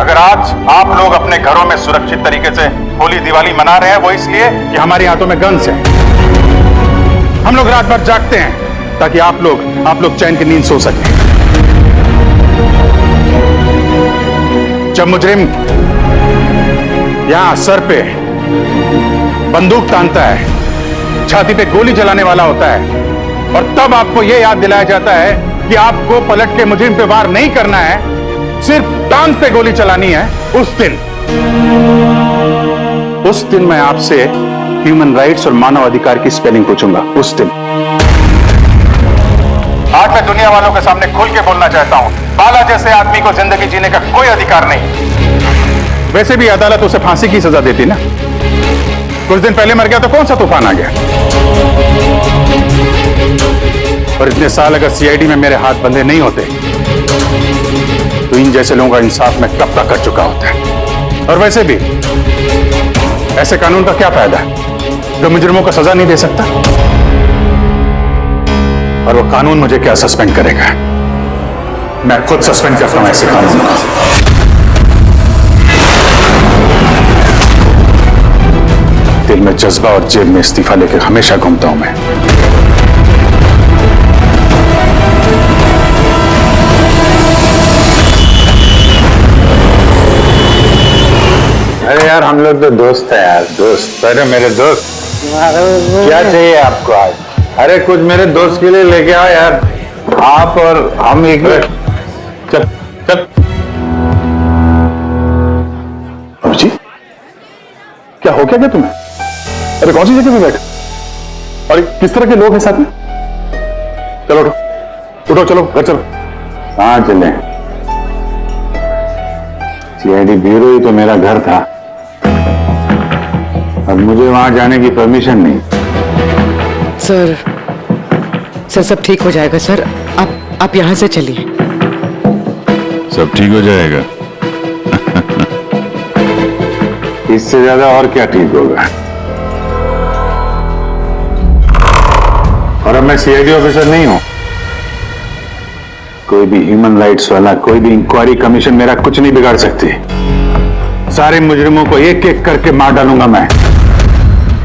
अगर आज आप लोग अपने घरों में सुरक्षित तरीके से होली दिवाली मना रहे हैं वो इसलिए कि हमारे हाथों में गन्स हैं। हम लोग रात भर जागते हैं ताकि आप लोग चैन की नींद सो सकें। जब मुजरिम यहां सर पे बंदूक तानता है, छाती पे गोली चलाने वाला होता है और तब आपको यह याद दिलाया जाता है कि आपको पलट के मुजरिम पे वार नहीं करना है, सिर्फ टांग पे गोली चलानी है, उस दिन मैं आपसे ह्यूमन राइट्स और मानव अधिकार की स्पेलिंग पूछूंगा। उस दिन। आज मैं दुनिया वालों के सामने खुल के बोलना चाहता हूं, बाला जैसे आदमी को जिंदगी जीने का कोई अधिकार नहीं। वैसे भी अदालत उसे फांसी की सजा देती ना। कुछ दिन पहले मर गया तो कौन सा तूफान आ गया। और इतने साल अगर सीआईडी में मेरे हाथ बंधे नहीं होते तो इन जैसे लोगों का इंसाफ मैं कब तक कर चुका होता है। और वैसे भी ऐसे कानून का क्या फायदा है जो मुजरिमों को सजा नहीं दे सकता। और वो कानून मुझे क्या सस्पेंड करेगा? मैं खुद सस्पेंड करता हूं ऐसे कानून को। दिल में जज्बा और जेब में इस्तीफा लेकर हमेशा घूमता हूं मैं। अरे यार, हम लोग तो दोस्त हैं यार, दोस्त। अरे मेरे दोस्त, क्या चाहिए आपको आज? अरे कुछ मेरे दोस्त के लिए लेके आओ यार। आप और हम एक मिनट। चल चल। जी क्या हो क्या तुम्हें? अरे कौन सी जगह पे बैठे और किस तरह के लोग हैं साथ में? चलो उठो उठो चलो घर चलो। कहाँ चले? सीआईडी ब्यूरो ही तो मेरा घर था, अब मुझे वहां जाने की परमिशन नहीं। सर सब ठीक हो जाएगा सर, आप यहाँ से चलिए। सब ठीक हो जाएगा। इससे ज्यादा और क्या ठीक होगा? और अब मैं सीआईडी ऑफिसर नहीं हूं। कोई भी ह्यूमन राइट्स वाला, कोई भी इंक्वायरी कमीशन मेरा कुछ नहीं बिगाड़ सकती। सारे मुजरिमों को एक एक करके मार डालूंगा मैं,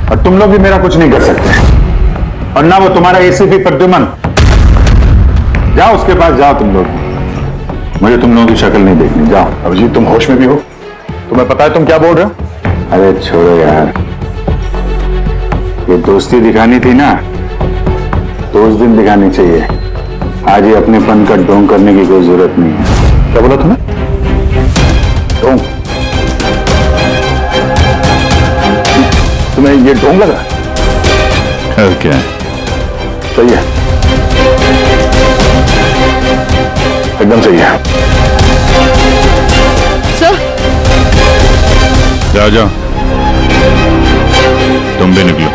और तुम लोग भी मेरा कुछ नहीं कर सकते। और ना वो तुम्हारा एसीपी प्रद्युमन। जाओ उसके पास जाओ तुम लोग, मुझे तुम लोगों की शक्ल नहीं देखनी। जाओ। अभिजीत तुम होश में भी हो? तुम्हें पता है तुम क्या बोल रहे हो? अरे छोड़ो यार, ये दोस्ती दिखानी थी ना तो उस दिन दिखानी चाहिए। आज ही अपनेपन का ढोंग करने की कोई जरूरत नहीं है। क्या बोला तुमने? ढोंग? तुम्हें ये ढोंग लगा? और क्या? सही है, एकदम सही है। सर जाओ जाओ, तुम भी निकलो।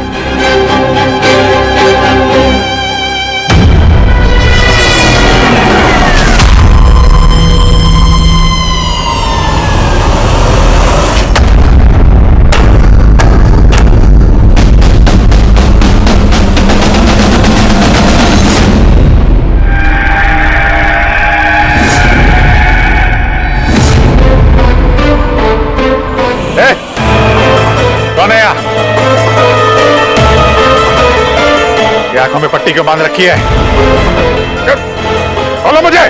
आंखों में पट्टी क्यों बांध रखी है? बोलो मुझे,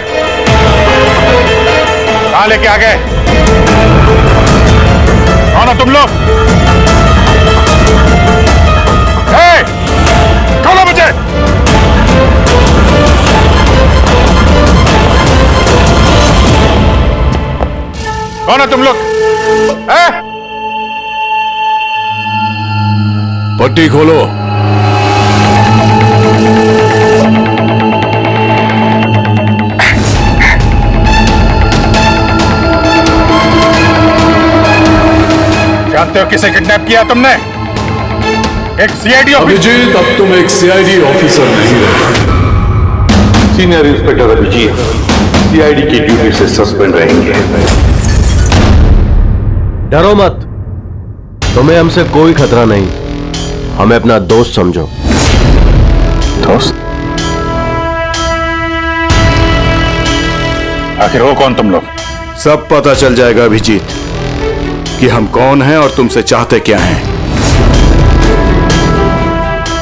कहां लेके आ गए? कौन हो तुम लोग? खोलो मुझे। कौन हो तुम लोग? पट्टी खोलो। जानते हो किसे किडनैप किया तुमने? एक सीआईडी ऑफिसर। अभिजीत, अब तुम एक सीआईडी ऑफिसर नहीं रहे। सीनियर इंस्पेक्टर अभिजीत सीआईडी की ड्यूटी से सस्पेंड रहेंगे। डरो मत, तुम्हें हमसे कोई खतरा नहीं। हमें अपना दोस्त समझो। दोस्त? आखिर हो कौन तुम लोग? सब पता चल जाएगा अभिजीत कि हम कौन हैं और तुमसे चाहते क्या हैं।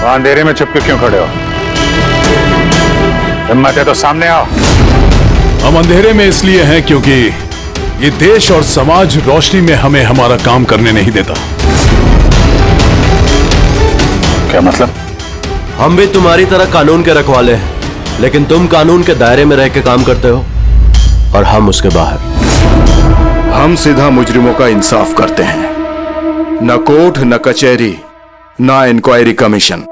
वहां अंधेरे में छुप के क्यों खड़े हो? हिम्मत है तो सामने आओ। हम अंधेरे में इसलिए हैं क्योंकि ये देश और समाज रोशनी में हमें हमारा काम करने नहीं देता। क्या मतलब? हम भी तुम्हारी तरह कानून के रखवाले हैं, लेकिन तुम कानून के दायरे में रह के काम करते हो और हम उसके बाहर। हम सीधा मुजरिमों का इंसाफ करते हैं, न कोर्ट, न कचहरी, न इंक्वायरी कमीशन,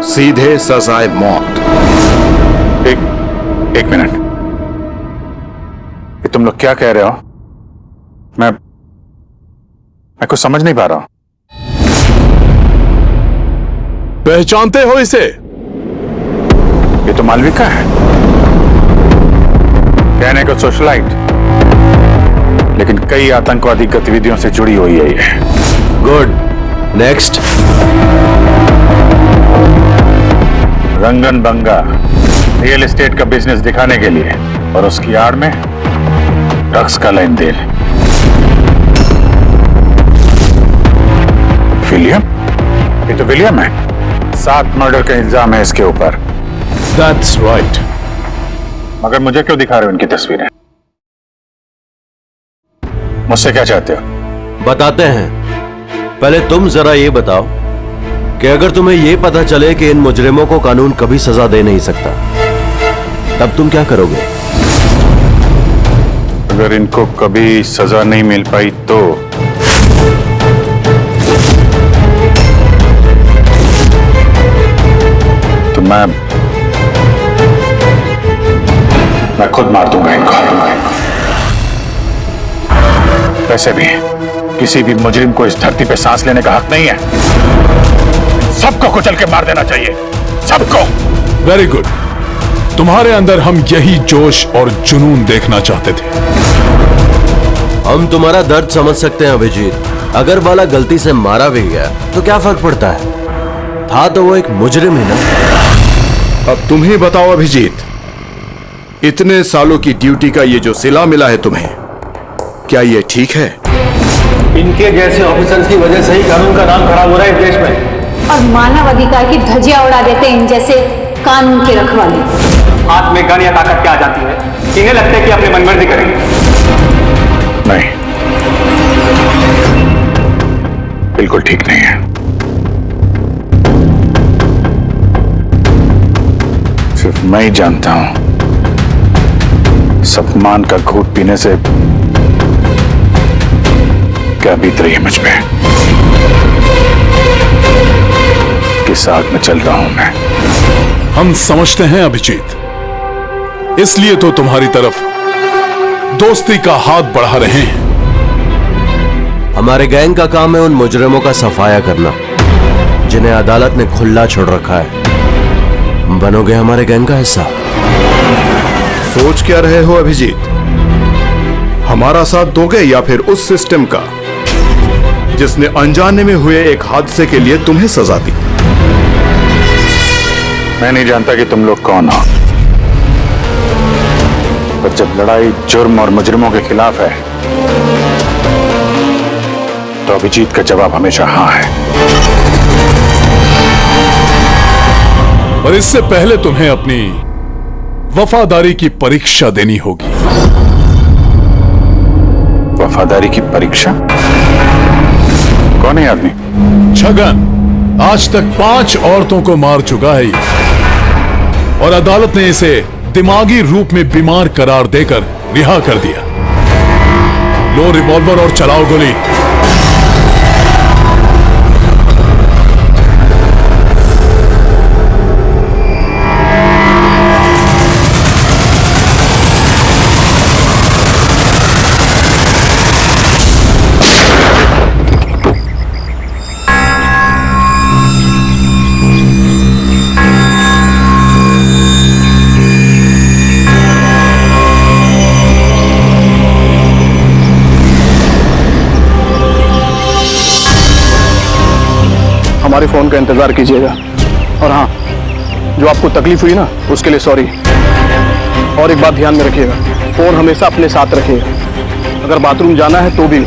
सीधे सजाए मौत। एक मिनट, ये तुम लोग क्या कह रहे हो? मैं कुछ समझ नहीं पा रहा हूं। पहचानते हो इसे? ये तो मालविका है, कहने को सोशलाइट, लेकिन कई आतंकवादी गतिविधियों से जुड़ी हुई है ये। Good, next. Rangan Banga real estate का बिजनेस दिखाने के लिए और उसकी आड़ में ड्रग्स का लेन देन। विलियम? ये तो विलियम है। 7 मर्डर का इल्जाम है इसके ऊपर। That's right. मगर मुझे क्यों दिखा रहे हो इनकी तस्वीरें? मुझसे क्या चाहते हो? बताते हैं। पहले तुम जरा ये बताओ कि अगर तुम्हें ये पता चले कि इन मुजरिमों को कानून कभी सजा दे नहीं सकता, तब तुम क्या करोगे? अगर इनको कभी सजा नहीं मिल पाई तो मैं खुद मार दूंगा इनको। वैसे भी किसी भी मुजरिम को इस धरती पे सांस लेने का हक नहीं है। सबको कुचल के मार देना चाहिए, सबको। Very good. तुम्हारे अंदर हम यही जोश और जुनून देखना चाहते थे। हम तुम्हारा दर्द समझ सकते हैं अभिजीत। अगर बाला गलती से मारा भी गया तो क्या फर्क पड़ता है, था तो वो एक मुजरिम ही ना। अब तुम ही बताओ अभिजीत, इतने सालों की ड्यूटी का ये जो सिला मिला है तुम्हें, क्या ये ठीक है? इनके जैसे ऑफिसर्स की वजह से ही कानून का नाम खराब हो रहा है इस देश में। और मानव अधिकार की धज्जियां उड़ा देते हैं इन जैसे कानून के रखवाले। हाथ में गन या ताकत क्या आ जाती है, इन्हें लगता है कि अपनी मनमर्जी करेंगे। नहीं, बिल्कुल ठीक नहीं है। सिर्फ मैं ही जानता हूं सम्मान का घूंट पीने से क्या बीत रही है मुझ पे, किस आग में चल रहा हूं मैं। हम समझते हैं अभिजीत, इसलिए तो तुम्हारी तरफ दोस्ती का हाथ बढ़ा रहे हैं। हमारे गैंग का काम है उन मुजरिमों का सफाया करना जिन्हें अदालत ने खुला छोड़ रखा है। बनोगे हमारे गैंग का हिस्सा? सोच क्या रहे हो अभिजीत? हमारा साथ दोगे या फिर उस सिस्टम का जिसने अनजाने में हुए एक हादसे के लिए तुम्हें सजा दी? मैं नहीं जानता कि तुम लोग कौन हो, पर जब लड़ाई जुर्म और मुजरिमों के खिलाफ है तो अभिजीत का जवाब हमेशा हाँ है। पर इससे पहले तुम्हें अपनी वफादारी की परीक्षा देनी होगी। वफादारी की परीक्षा? कौन है आदमी? छगन आज तक 5 औरतों को मार चुका है और अदालत ने इसे दिमागी रूप में बीमार करार देकर रिहा कर दिया। लो रिवॉल्वर और चलाओ गोली। हमारे फोन का इंतजार कीजिएगा। और हाँ, जो आपको तकलीफ हुई ना उसके लिए सॉरी। और एक बात ध्यान में रखिएगा, फोन हमेशा अपने साथ रखिएगा। अगर बाथरूम जाना है तो भी।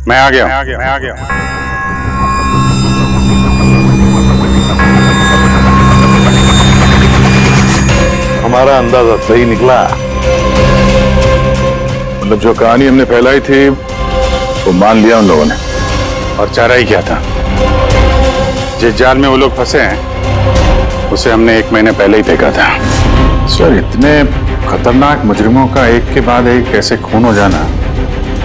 मैं आ गया। हमारा अंदाजा सही निकला। मतलब जो कहानी हमने फैलाई थी वो मान लिया उन लोगों ने। और चारा ही क्या था? जिस जाल में वो लोग फंसे हैं उसे हमने 1 महीने पहले ही देखा था। सर, इतने खतरनाक मुजरिमों का एक के बाद एक ऐसे खून हो जाना,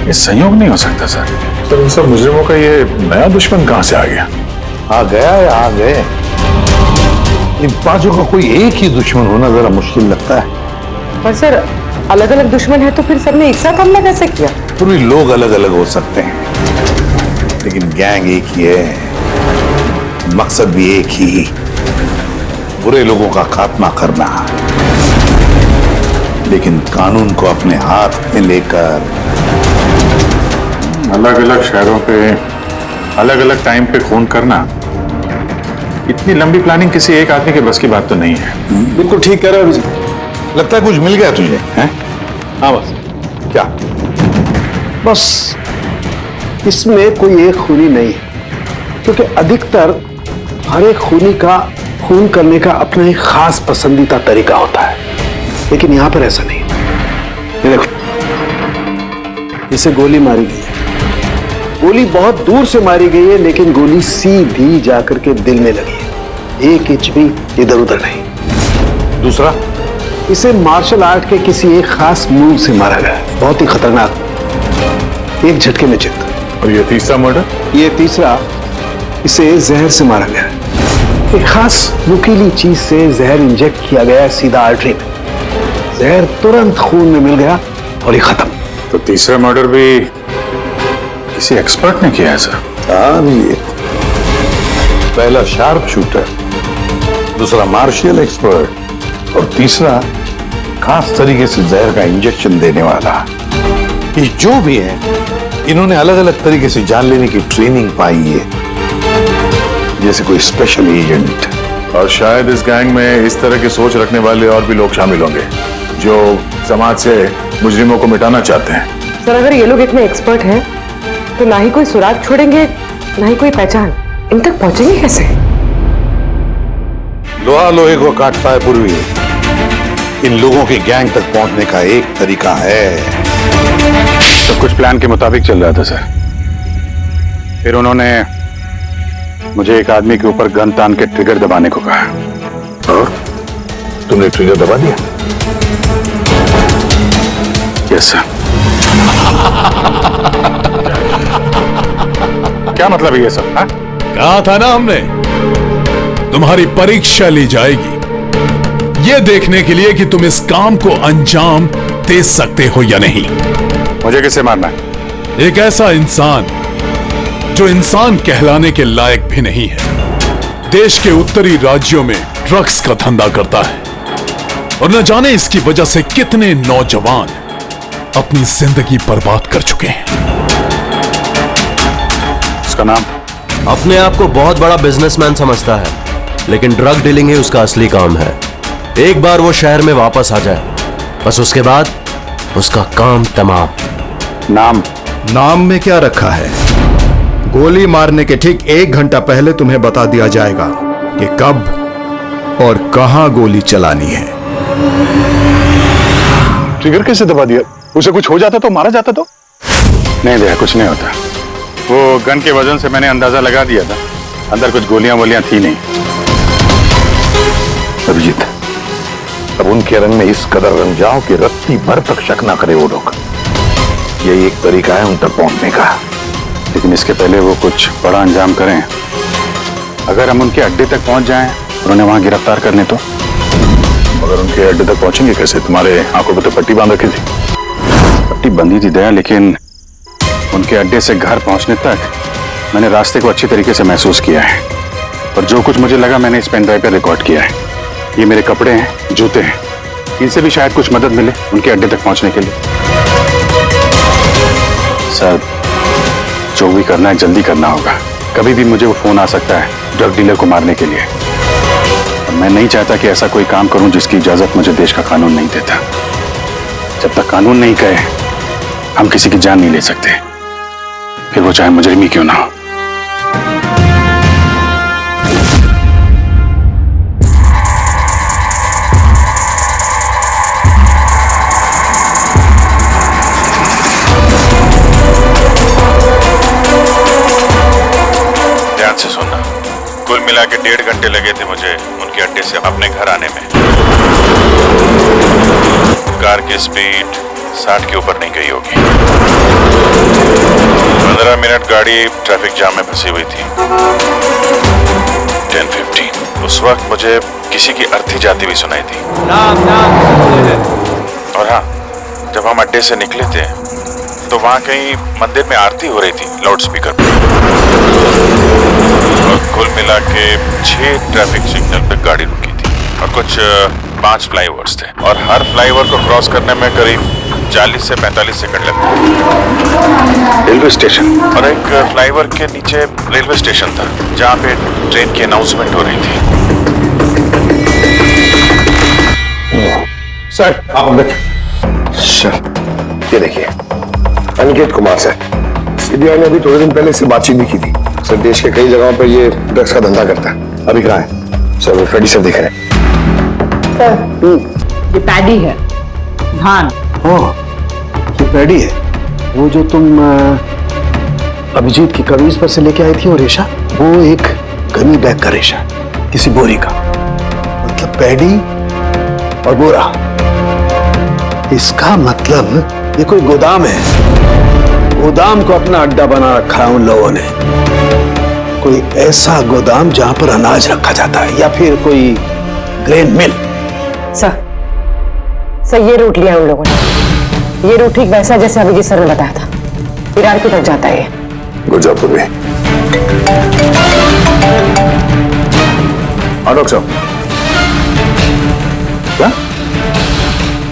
ये संयोग नहीं हो सकता सर। तो इन सब मुजरिमों का ये नया दुश्मन कहां से आ गया? आ गया या आ गए, इन पांचों का कोई एक ही दुश्मन होना जरा मुश्किल लगता है। पर सर, अलग अलग दुश्मन है तो फिर सबने एक साथ हमला कैसे किया? पूरी लोग अलग अलग हो सकते हैं लेकिन गैंग एक ही है, मकसद भी एक ही, बुरे लोगों का खात्मा करना। लेकिन कानून को अपने हाथ में लेकर अलग अलग शहरों पे अलग अलग टाइम पे खून करना, इतनी लंबी प्लानिंग किसी एक आदमी के बस की बात तो नहीं है। बिल्कुल ठीक कह रहे हो अभिजीत। लगता है कुछ मिल गया तुझे, हैं? हाँ बस। क्या? बस इसमें कोई एक खूनी नहीं है, क्योंकि अधिकतर हर एक खूनी का खून करने का अपना एक खास पसंदीदा तरीका होता है, लेकिन यहां पर ऐसा नहीं। ये देखो, इसे गोली मारी गई है। गोली बहुत दूर से मारी गई है, लेकिन गोली सीधी जाकर के दिल में लगी है, 1 इंच भी इधर उधर नहीं। दूसरा, इसे मार्शल आर्ट के किसी एक खास मूव से मारा गया है, बहुत ही खतरनाक, एक झटके में चित। और ये तीसरा मर्डर? ये तीसरा, इसे जहर से मारा गया है। एक खास नुकीली चीज से जहर इंजेक्ट किया गया है सीधा आर्टरी में, जहर तुरंत खून में मिल गया और ये खत्म। तो तीसरा मर्डर भी किसी एक्सपर्ट ने किया है सर? हाँ, ये पहला शार्प शूटर, दूसरा मार्शियल एक्सपर्ट और तीसरा खास तरीके से जहर का इंजेक्शन देने वाला। ये जो भी है, इन्होंने अलग अलग तरीके से जान लेने की ट्रेनिंग पाई है, जैसे कोई स्पेशल एजेंट। और शायद इस गैंग में इस तरह की सोच रखने वाले और भी लोग शामिल होंगे जो समाज से मुजरिमों को मिटाना चाहते हैं। सर, अगर ये लोग इतने एक्सपर्ट हैं तो ना ही कोई सुराग छोड़ेंगे, ना ही कोई पहचान। इन तक पहुंचेंगे कैसे? लोहा लोहे को काटता है पूर्वी, इन लोगों के गैंग तक पहुंचने का एक तरीका है। सब कुछ प्लान के मुताबिक चल रहा था सर। फिर उन्होंने मुझे एक आदमी के ऊपर गन तान के ट्रिगर दबाने को कहा। और तुमने ट्रिगर दबा दिया? Yes sir. क्या मतलब है ये सब? हाँ? कहा था ना हमने, तुम्हारी परीक्षा ली जाएगी ये देखने के लिए कि तुम इस काम को अंजाम दे सकते हो या नहीं। मुझे किसे मारना है? एक ऐसा इंसान जो इंसान कहलाने के लायक भी नहीं है, देश के उत्तरी राज्यों में ड्रग्स का धंधा करता है और न जाने इसकी वजह से कितने नौजवान अपनी जिंदगी बर्बाद कर चुके हैं। उसका नाम? अपने आप को बहुत बड़ा बिजनेसमैन समझता है, लेकिन ड्रग डीलिंग ही उसका असली काम है। एक बार वो शहर में वापस आ जाए, बस उसके बाद उसका काम तमाम। नाम में क्या रखा है? गोली मारने के ठीक 1 घंटा पहले तुम्हें बता दिया जाएगा कि कब और कहां गोली चलानी है। ट्रिगर कैसे दबा दिया? उसे कुछ हो जाता तो, मारा जाता तो? नहीं भैया, कुछ नहीं होता। वो गन के वजन से मैंने अंदाजा लगा दिया था, अंदर कुछ गोलियां वोलियां थी नहीं। अभिजीत, अब उनके रंग में इस कदर रंग जाओ कि रत्ती भर तक शक ना करे वो लोग। यही एक तरीका है उन तक पहुंचने का। लेकिन इसके पहले वो कुछ बड़ा अंजाम करें। अगर हम उनके अड्डे तक पहुंच जाएं और उन्हें वहां गिरफ्तार कर लें तो? मगर उनके अड्डे तक पहुंचेंगे कैसे? तुम्हारे आंखों पर तो पट्टी बांध रखी थी। पट्टी बंधी थी दया, लेकिन उनके अड्डे से घर पहुंचने तक मैंने रास्ते को अच्छी तरीके से महसूस किया है और जो कुछ मुझे लगा मैंने इस पेन ड्राइव पर रिकॉर्ड किया है। ये मेरे कपड़े हैं, जूते हैं, इनसे भी शायद कुछ मदद मिले उनके अड्डे तक पहुंचने के लिए। सर, जो भी करना है जल्दी करना होगा। कभी भी मुझे वो फोन आ सकता है ड्रग डीलर को मारने के लिए। और मैं नहीं चाहता कि ऐसा कोई काम करूं जिसकी इजाजत मुझे देश का कानून नहीं देता। जब तक कानून नहीं कहे हम किसी की जान नहीं ले सकते, फिर वो चाहे मुजरिम क्यों ना हो। मिला के 1.5 घंटे लगे थे मुझे उनके अड्डे से अपने घर आने में। कार की स्पीड 60 के ऊपर नहीं गई होगी। 15 मिनट गाड़ी ट्रैफिक जाम में फंसी हुई थी। 10:15 उस वक्त मुझे किसी की अर्थी जाती हुई सुनाई थी। और हाँ, जब हम अड्डे से निकले थे तो वहां कहीं मंदिर में आरती हो रही थी लाउड स्पीकर पर। और कुल मिला के 6 ट्रैफिक सिग्नल पे गाड़ी रुकी थी और कुछ 5 फ्लाईओवर्स थे और हर फ्लाईओवर को क्रॉस करने में करीब 40 से 45 सेकंड लगते। रेलवे स्टेशन और एक फ्लाईओवर के नीचे रेलवे स्टेशन था जहाँ पे ट्रेन की अनाउंसमेंट हो रही थी। सर आप अंदर। सर ये देखिए, अनिकेत कुमार सर, सीबीआई ने अभी थोड़े दिन पहले इससे बातचीत भी की थी। सर देश के कई जगहों पर ये ड्रग्स का धंधा करता है। अभी कहाँ है? सर वो फ्रेडी सर दिख रहे हैं। ये पैडी है, धान। ओह, ये पैडी है। वो जो तुम अभिजीत की कमीज पर से लेके आई थी वो रेशा, वो एक गनी बैग का रेशा, किसी बोरी का। मतलब पैडी और बोरा, इसका मतलब ये कोई गोदाम है। गोदाम को अपना अड्डा बना रखा है उन लोगों ने। कोई ऐसा गोदाम जहां पर अनाज रखा जाता है या फिर कोई ग्रेन मिल। सर ये रूट लिया उन लोगों ने। ये रूट ठीक वैसा जैसे अभिजीत सर ने बताया था, विरार की तरफ जाता है। गुरजापुर में। डॉक्टर साहब, क्या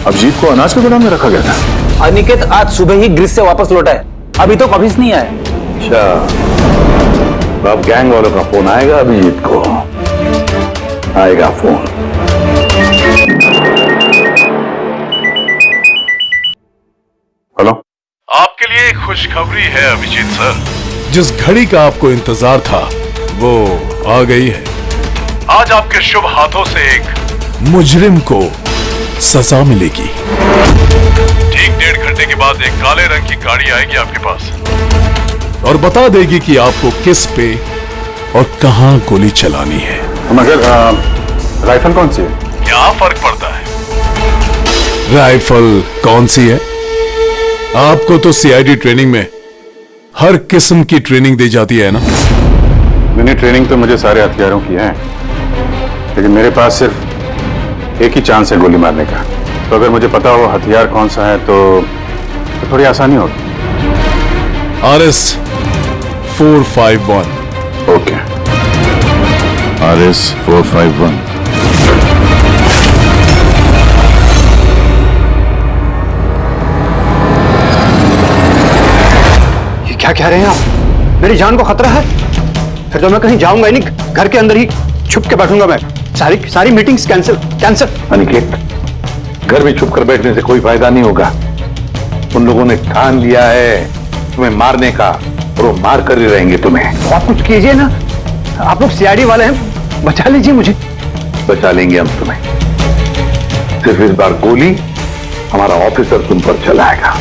अभिजीत को अनाज के गोदाम में रखा गया था? अनिकेत आज सुबह ही ग्रीस से वापस लौटा है, अभी तो ऑफिस नहीं आया। अच्छा, तो अब गैंग वालों का फोन आएगा अभिजीत को। आएगा फोन। हेलो, आपके लिए एक खुशखबरी है अभिजीत सर। जिस घड़ी का आपको इंतजार था वो आ गई है। आज आपके शुभ हाथों से एक मुजरिम को सजा मिलेगी। ठीक 1.5 घंटे के बाद एक काले रंग की गाड़ी आएगी आपके पास और बता देगी कि आपको किस पे और कहां गोली चलानी है। मगर राइफल कौन सी है? क्या फर्क पड़ता है? राइफल कौन सी है? आपको तो सीआईडी ट्रेनिंग में हर किस्म की ट्रेनिंग दी जाती है ना। मैंने ट्रेनिंग तो मुझे सारे हथियारों की है, लेकिन मेरे पास सिर्फ एक ही चांस है गोली मारने का। तो अगर मुझे पता हो हथियार कौन सा है तो थोड़ी आसानी होगी। RS 451। Okay, RS 451। ये क्या कह रहे हैं आप? मेरी जान को खतरा है? फिर तो मैं कहीं जाऊंगा ही नहीं, घर के अंदर ही छुप के बैठूंगा मैं। सारी मीटिंग्स कैंसिल। अनिकेत, घर में छुप कर बैठने से कोई फायदा नहीं होगा। उन लोगों ने ठान लिया है तुम्हें मारने का और वो मार कर ही रहेंगे तुम्हें। आप कुछ कीजिए ना, आप लोग सीआईडी वाले हैं, बचा लीजिए मुझे। बचा लेंगे हम तुम्हें। सिर्फ इस बार गोली हमारा ऑफिसर तुम पर चलाएगा।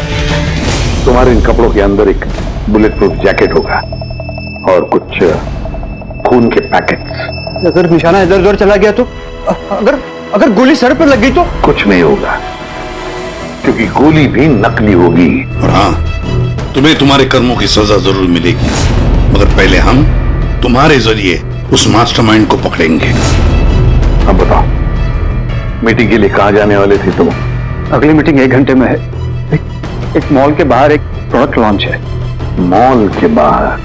तुम्हारे इन कपड़ों के अंदर एक बुलेट प्रूफ जैकेट होगा और कुछ खून के पैकेट्स। अगर निशाना इधर उधर चला गया तो, अगर गोली सर पर लग गई तो? कुछ नहीं होगा, क्योंकि गोली भी नकली होगी। और हाँ, तुम्हें तुम्हारे कर्मों की सजा जरूर मिलेगी, मगर पहले हम तुम्हारे जरिए उस मास्टरमाइंड को पकड़ेंगे। अब बताओ, मीटिंग के लिए कहाँ जाने वाले थे तुम? अगली मीटिंग 1 घंटे में है। एक मॉल के बाहर एक प्रोडक्ट लॉन्च है। मॉल के बाहर?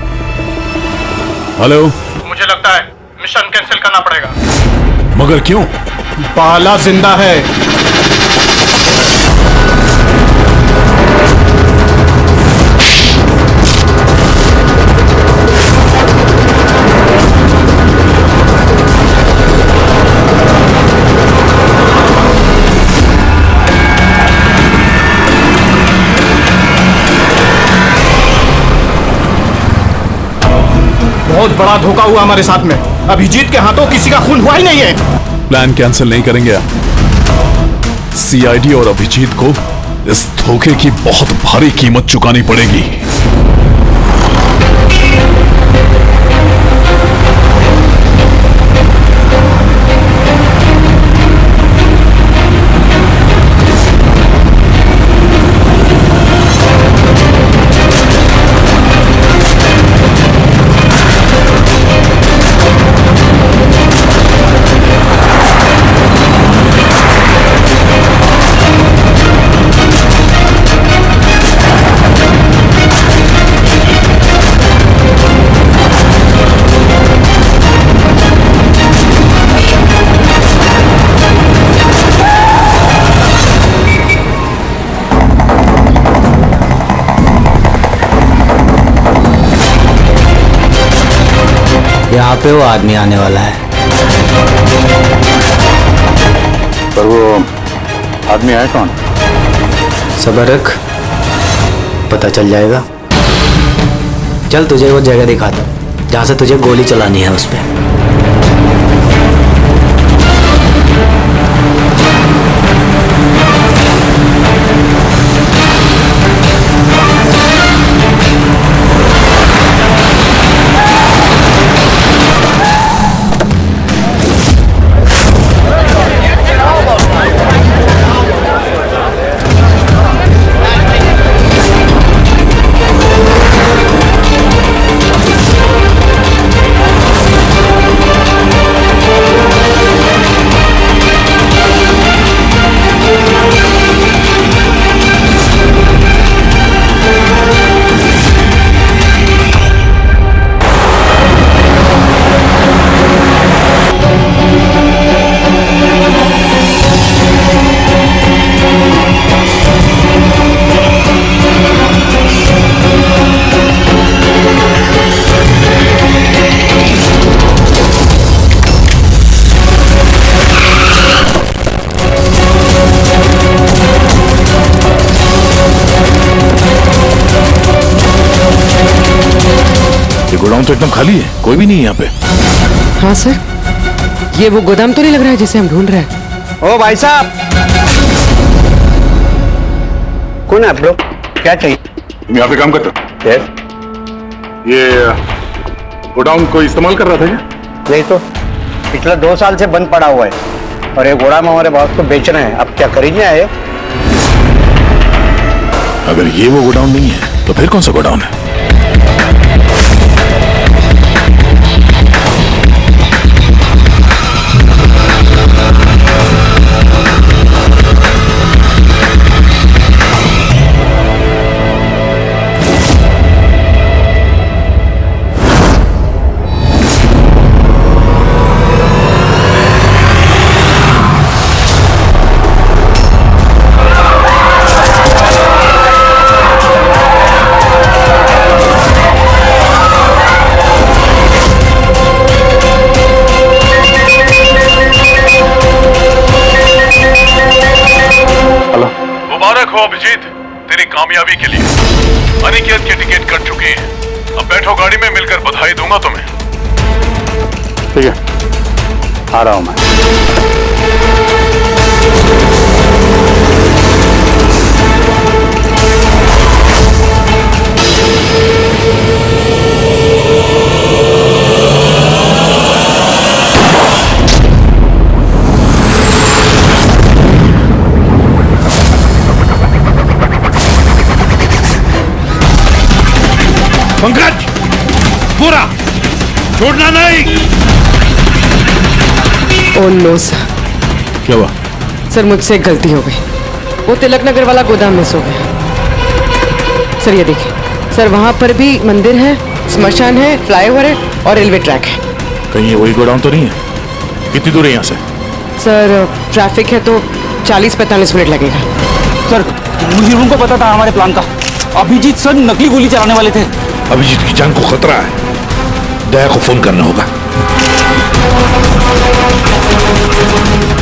हेलो, मुझे लगता है मिशन कैंसिल करना पड़ेगा। मगर क्यों? बाला जिंदा है। बहुत बड़ा धोखा हुआ हमारे साथ में। अभिजीत के हाथों किसी का खून हुआ ही नहीं है। प्लान कैंसिल नहीं करेंगे आप। सीआईडी और अभिजीत को इस धोखे की बहुत भारी कीमत चुकानी पड़ेगी। यहाँ पे वो आदमी आने वाला है। पर वो आदमी है कौन? सब्र रख, पता चल जाएगा। चल तुझे वो जगह दिखाता हूं जहां से तुझे गोली चलानी है उस पे। गोडाउन तो एकदम खाली है, कोई भी नहीं है यहाँ पे। हाँ सर, ये वो गोदाम तो नहीं लग रहा है जिसे हम ढूंढ रहे हैं। ओ भाई साहब, कौन है आप लोग? क्या चाहिए? तुम यहाँ पे काम करते हो? ये गोडाउन को इस्तेमाल कर रहा था क्या? नहीं तो पिछले 2 साल से बंद पड़ा हुआ है और ये गोदाम हमारे बॉस को बेचना है। अब क्या खरीदने आए? अगर ये वो गोडाउन नहीं है तो फिर कौन सा गोडाउन है? अभिजीत, तेरी कामयाबी के लिए अनिकेत की टिकट कट चुकी है। अब बैठो गाड़ी में, मिलकर बधाई दूंगा तुम्हें। ठीक है, आ रहा हूं मैं। पंकज, पूरा छोड़ना नहीं। Oh no sir. क्या हुआ? सर मुझसे एक गलती हो गई। वो तिलक नगर वाला गोदाम मिस हो गया। सर ये देखिए, सर वहां पर भी मंदिर है, स्मशान है, फ्लाईओवर है और रेलवे ट्रैक है। कहीं ये वही गोडाउन तो नहीं है? कितनी दूर है यहाँ से? सर ट्रैफिक है तो 40-45 मिनट लगेगा। सर मुझे को पता था हमारे प्लान का। अभिजीत सर नकली गोली चलाने वाले थे। अभिजीत की जान को खतरा है, दया को फोन करना होगा।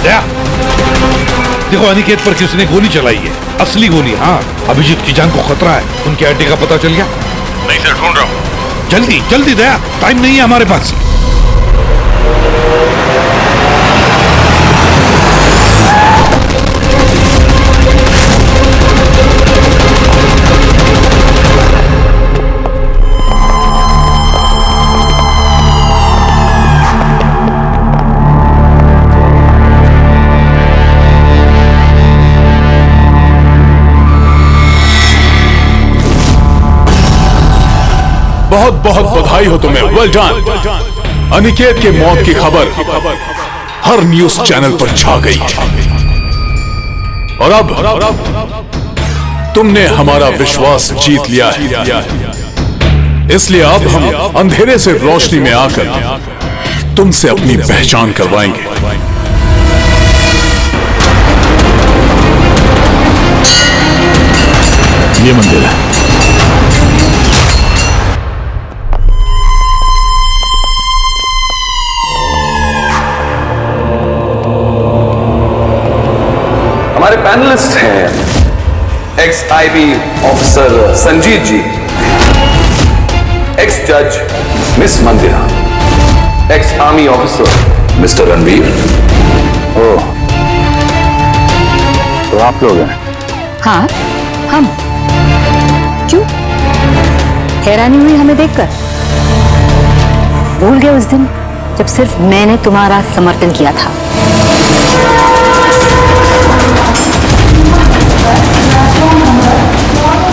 दया, देखो अनिकेत पर किसने गोली चलाई है, असली गोली। हाँ, अभिजीत की जान को खतरा है। उनके आईडी का पता चल गया? नहीं सर, ढूंढ रहा हूं। जल्दी जल्दी दया, टाइम नहीं है हमारे पास। बहुत बहुत बधाई हो तुम्हें, वेल डन। अनिकेत के मौत की खबर हर न्यूज चैनल पर छा गई है और अब तुमने हमारा विश्वास जीत लिया है। इसलिए अब हम अंधेरे से रोशनी में आकर तुमसे अपनी पहचान करवाएंगे। ये मंदिर है। CID officer Sanjeet ji, ex जज miss Mandira, ex army officer mister Ranveer. Oh, तो आप लोग हैं? हाँ, हम। क्यों? हैरानी हुई हमें देखकर? भूल गए उस दिन जब सिर्फ मैंने तुम्हारा समर्थन किया था?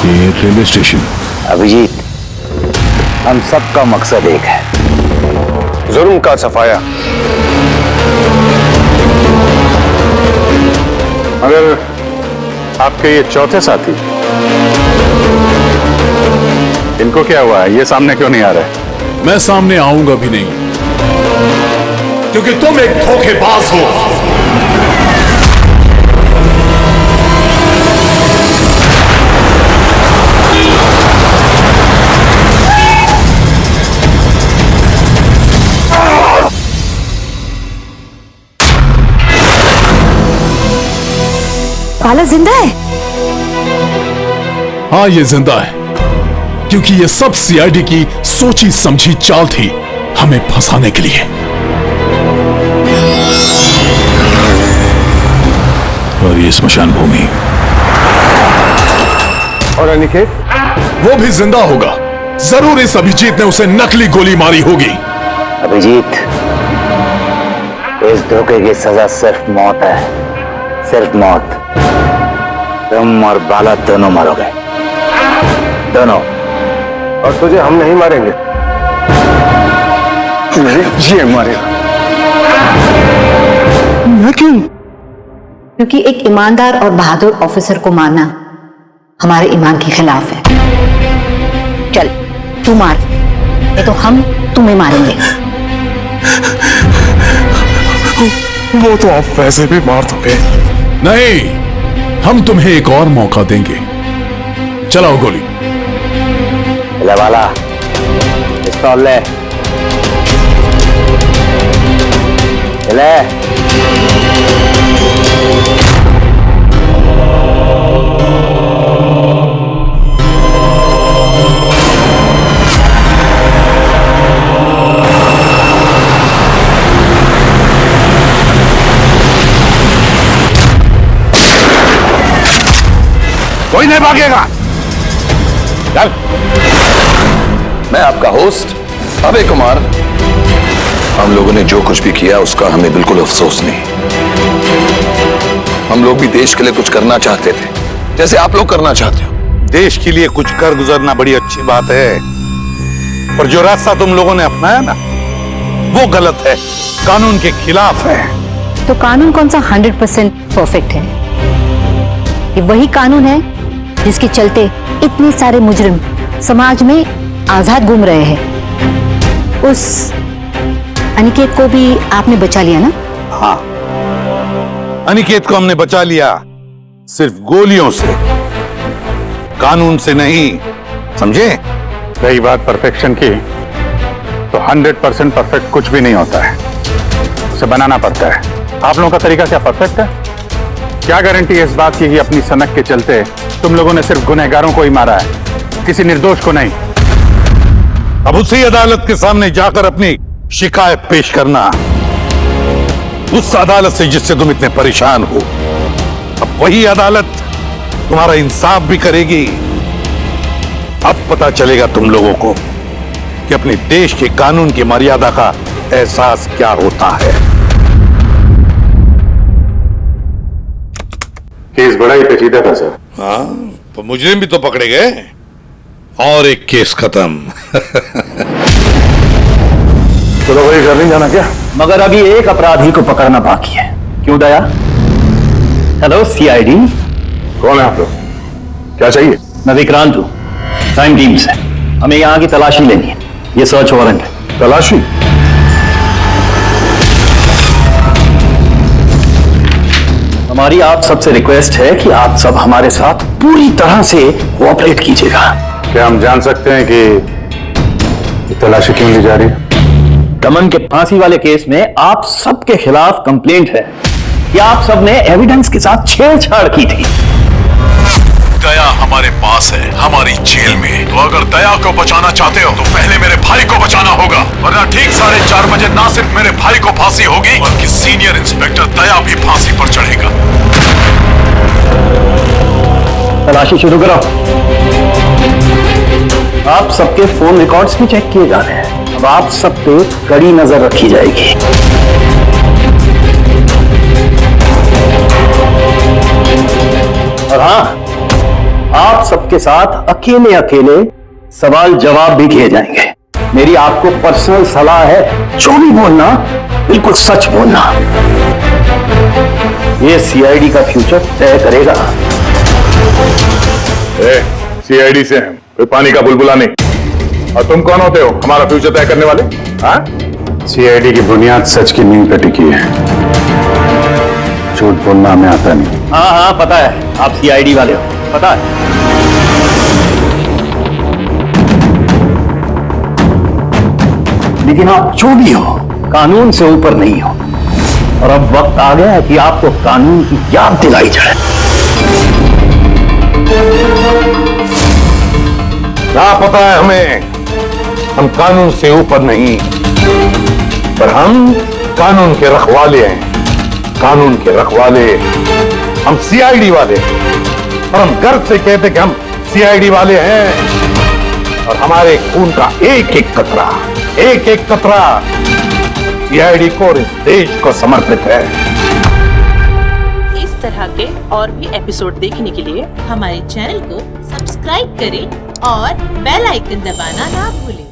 ये रेलवे स्टेशन। अभिजीत, हम सबका मकसद एक है, जुर्म का सफाया। मगर आपके ये चौथे साथी, इनको क्या हुआ है? ये सामने क्यों नहीं आ रहे? मैं सामने आऊंगा भी नहीं, क्योंकि तुम एक धोखेबाज हो। बाला जिंदा है? हाँ, ये जिंदा है, क्योंकि ये सब सीआईडी की सोची समझी चाल थी हमें फंसाने के लिए। और ये स्मशान भूमि। और अनिकेत? वो भी जिंदा होगा। जरूर इस अभिजीत ने उसे नकली गोली मारी होगी। अभिजीत, इस धोखे की सजा सिर्फ मौत है, सिर्फ मौत। तुम और बाला दोनों मरोगे, दोनों। और तुझे हम नहीं मारेंगे। ये मारेगा। मैं क्यों? क्योंकि एक ईमानदार और बहादुर ऑफिसर को मारना हमारे ईमान के खिलाफ है। चल, तू मार, नहीं तो हम तुम्हें मारेंगे। वो तो आप वैसे भी मार दोगे। नहीं, हम तुम्हें एक और मौका देंगे। चलाओ गोली। ले वाला, पिस्तौल ले। ले। कोई नहीं भागेगा। चल। मैं आपका होस्ट अभय कुमार। हम लोगों ने जो कुछ भी किया उसका हमें बिल्कुल अफसोस नहीं। हम लोग भी देश के लिए कुछ करना चाहते थे, जैसे आप लोग करना चाहते हो। देश के लिए कुछ कर गुजरना बड़ी अच्छी बात है, पर जो रास्ता तुम लोगों ने अपनाया ना, वो गलत है, कानून के खिलाफ है। तो कानून कौन सा 100% परफेक्ट है? ये वही कानून है जिसके चलते इतने सारे मुजरिम समाज में आजाद घूम रहे हैं। उस अनिकेत को भी आपने बचा लिया ना? हाँ, अनिकेत को हमने बचा लिया, सिर्फ गोलियों से, कानून से नहीं, समझे? रही बात परफेक्शन की, तो 100% परफेक्ट कुछ भी नहीं होता है, उसे बनाना पड़ता है। आप लोगों का तरीका क्या परफेक्ट है? क्या गारंटी है इस बात की कि अपनी सनक के चलते तुम लोगों ने सिर्फ गुनहगारों को ही मारा है, किसी निर्दोष को नहीं? अब उसी अदालत के सामने जाकर अपनी शिकायत पेश करना, उस अदालत से जिससे तुम इतने परेशान हो। अब वही अदालत तुम्हारा इंसाफ भी करेगी। अब पता चलेगा तुम लोगों को कि अपने देश के कानून की मर्यादा का एहसास क्या होता है। केस बड़ा ही पेचीदा था सर। हाँ, तो मुजरिम भी तो पकड़े गए और एक केस खत्म। चलो भाई, घर नहीं जाना क्या? मगर अभी एक अपराधी को पकड़ना बाकी है। क्यों दया? Hello CID. कौन है आप लोग? क्या चाहिए? मैं विक्रांत हूं, क्राइम टीम से। हमें यहाँ की तलाशी लेनी है। ये सर्च वारंट है। तलाशी? हमारी आप सबसे रिक्वेस्ट है कि आप सब हमारे साथ पूरी तरह से कोऑपरेट कीजिएगा। क्या हम जान सकते हैं कि तलाशी क्यों ली जा रही है? दमन के फांसी वाले केस में आप सबके खिलाफ कंप्लेंट है कि आप सबने एविडेंस के साथ छेड़छाड़ की थी। दया हमारे पास है, हमारी जेल में। तो अगर दया को बचाना चाहते हो तो पहले मेरे भाई को बचाना होगा, वरना ठीक 4:30 बजे ना सिर्फ मेरे भाई को फांसी होगी बल्कि सीनियर इंस्पेक्टर दया भी फांसी पर चढ़ेगा। तलाशी शुरू करो। आप सबके फोन रिकॉर्ड्स भी चेक किए जा रहे हैं। अब आप सब पे कड़ी नजर रखी जाएगी। और हाँ, आप सबके साथ अकेले अकेले सवाल जवाब भी किए जाएंगे। मेरी आपको पर्सनल सलाह है, जो भी बोलना बिल्कुल सच बोलना। ये सीआईडी का फ्यूचर तय करेगा। सीआईडी से हैं, कोई पानी का बुलबुला नहीं। और तुम कौन होते हो हमारा फ्यूचर तय करने वाले? हाँ, सीआईडी की बुनियाद सच की नींव पे टिकी है। झूठ बोलना हमें आता नहीं। हाँ हाँ पता है, आप सीआईडी वाले हो, पता है। लेकिन आप जो भी हो, कानून से ऊपर नहीं हो। और अब वक्त आ गया है कि आपको कानून की याद दिलाई जाए। क्या पता है हमें, हम कानून से ऊपर नहीं, पर हम कानून के रखवाले हैं। कानून के रखवाले हम सीआईडी वाले, और हम गर्व से कहते कि हम सीआईडी वाले हैं। और हमारे खून का एक एक कतरा सीआईडी को और इस देश को समर्पित है। इस तरह के और भी एपिसोड देखने के लिए हमारे चैनल को सब्सक्राइब करें और बेल आइकन दबाना ना भूलें।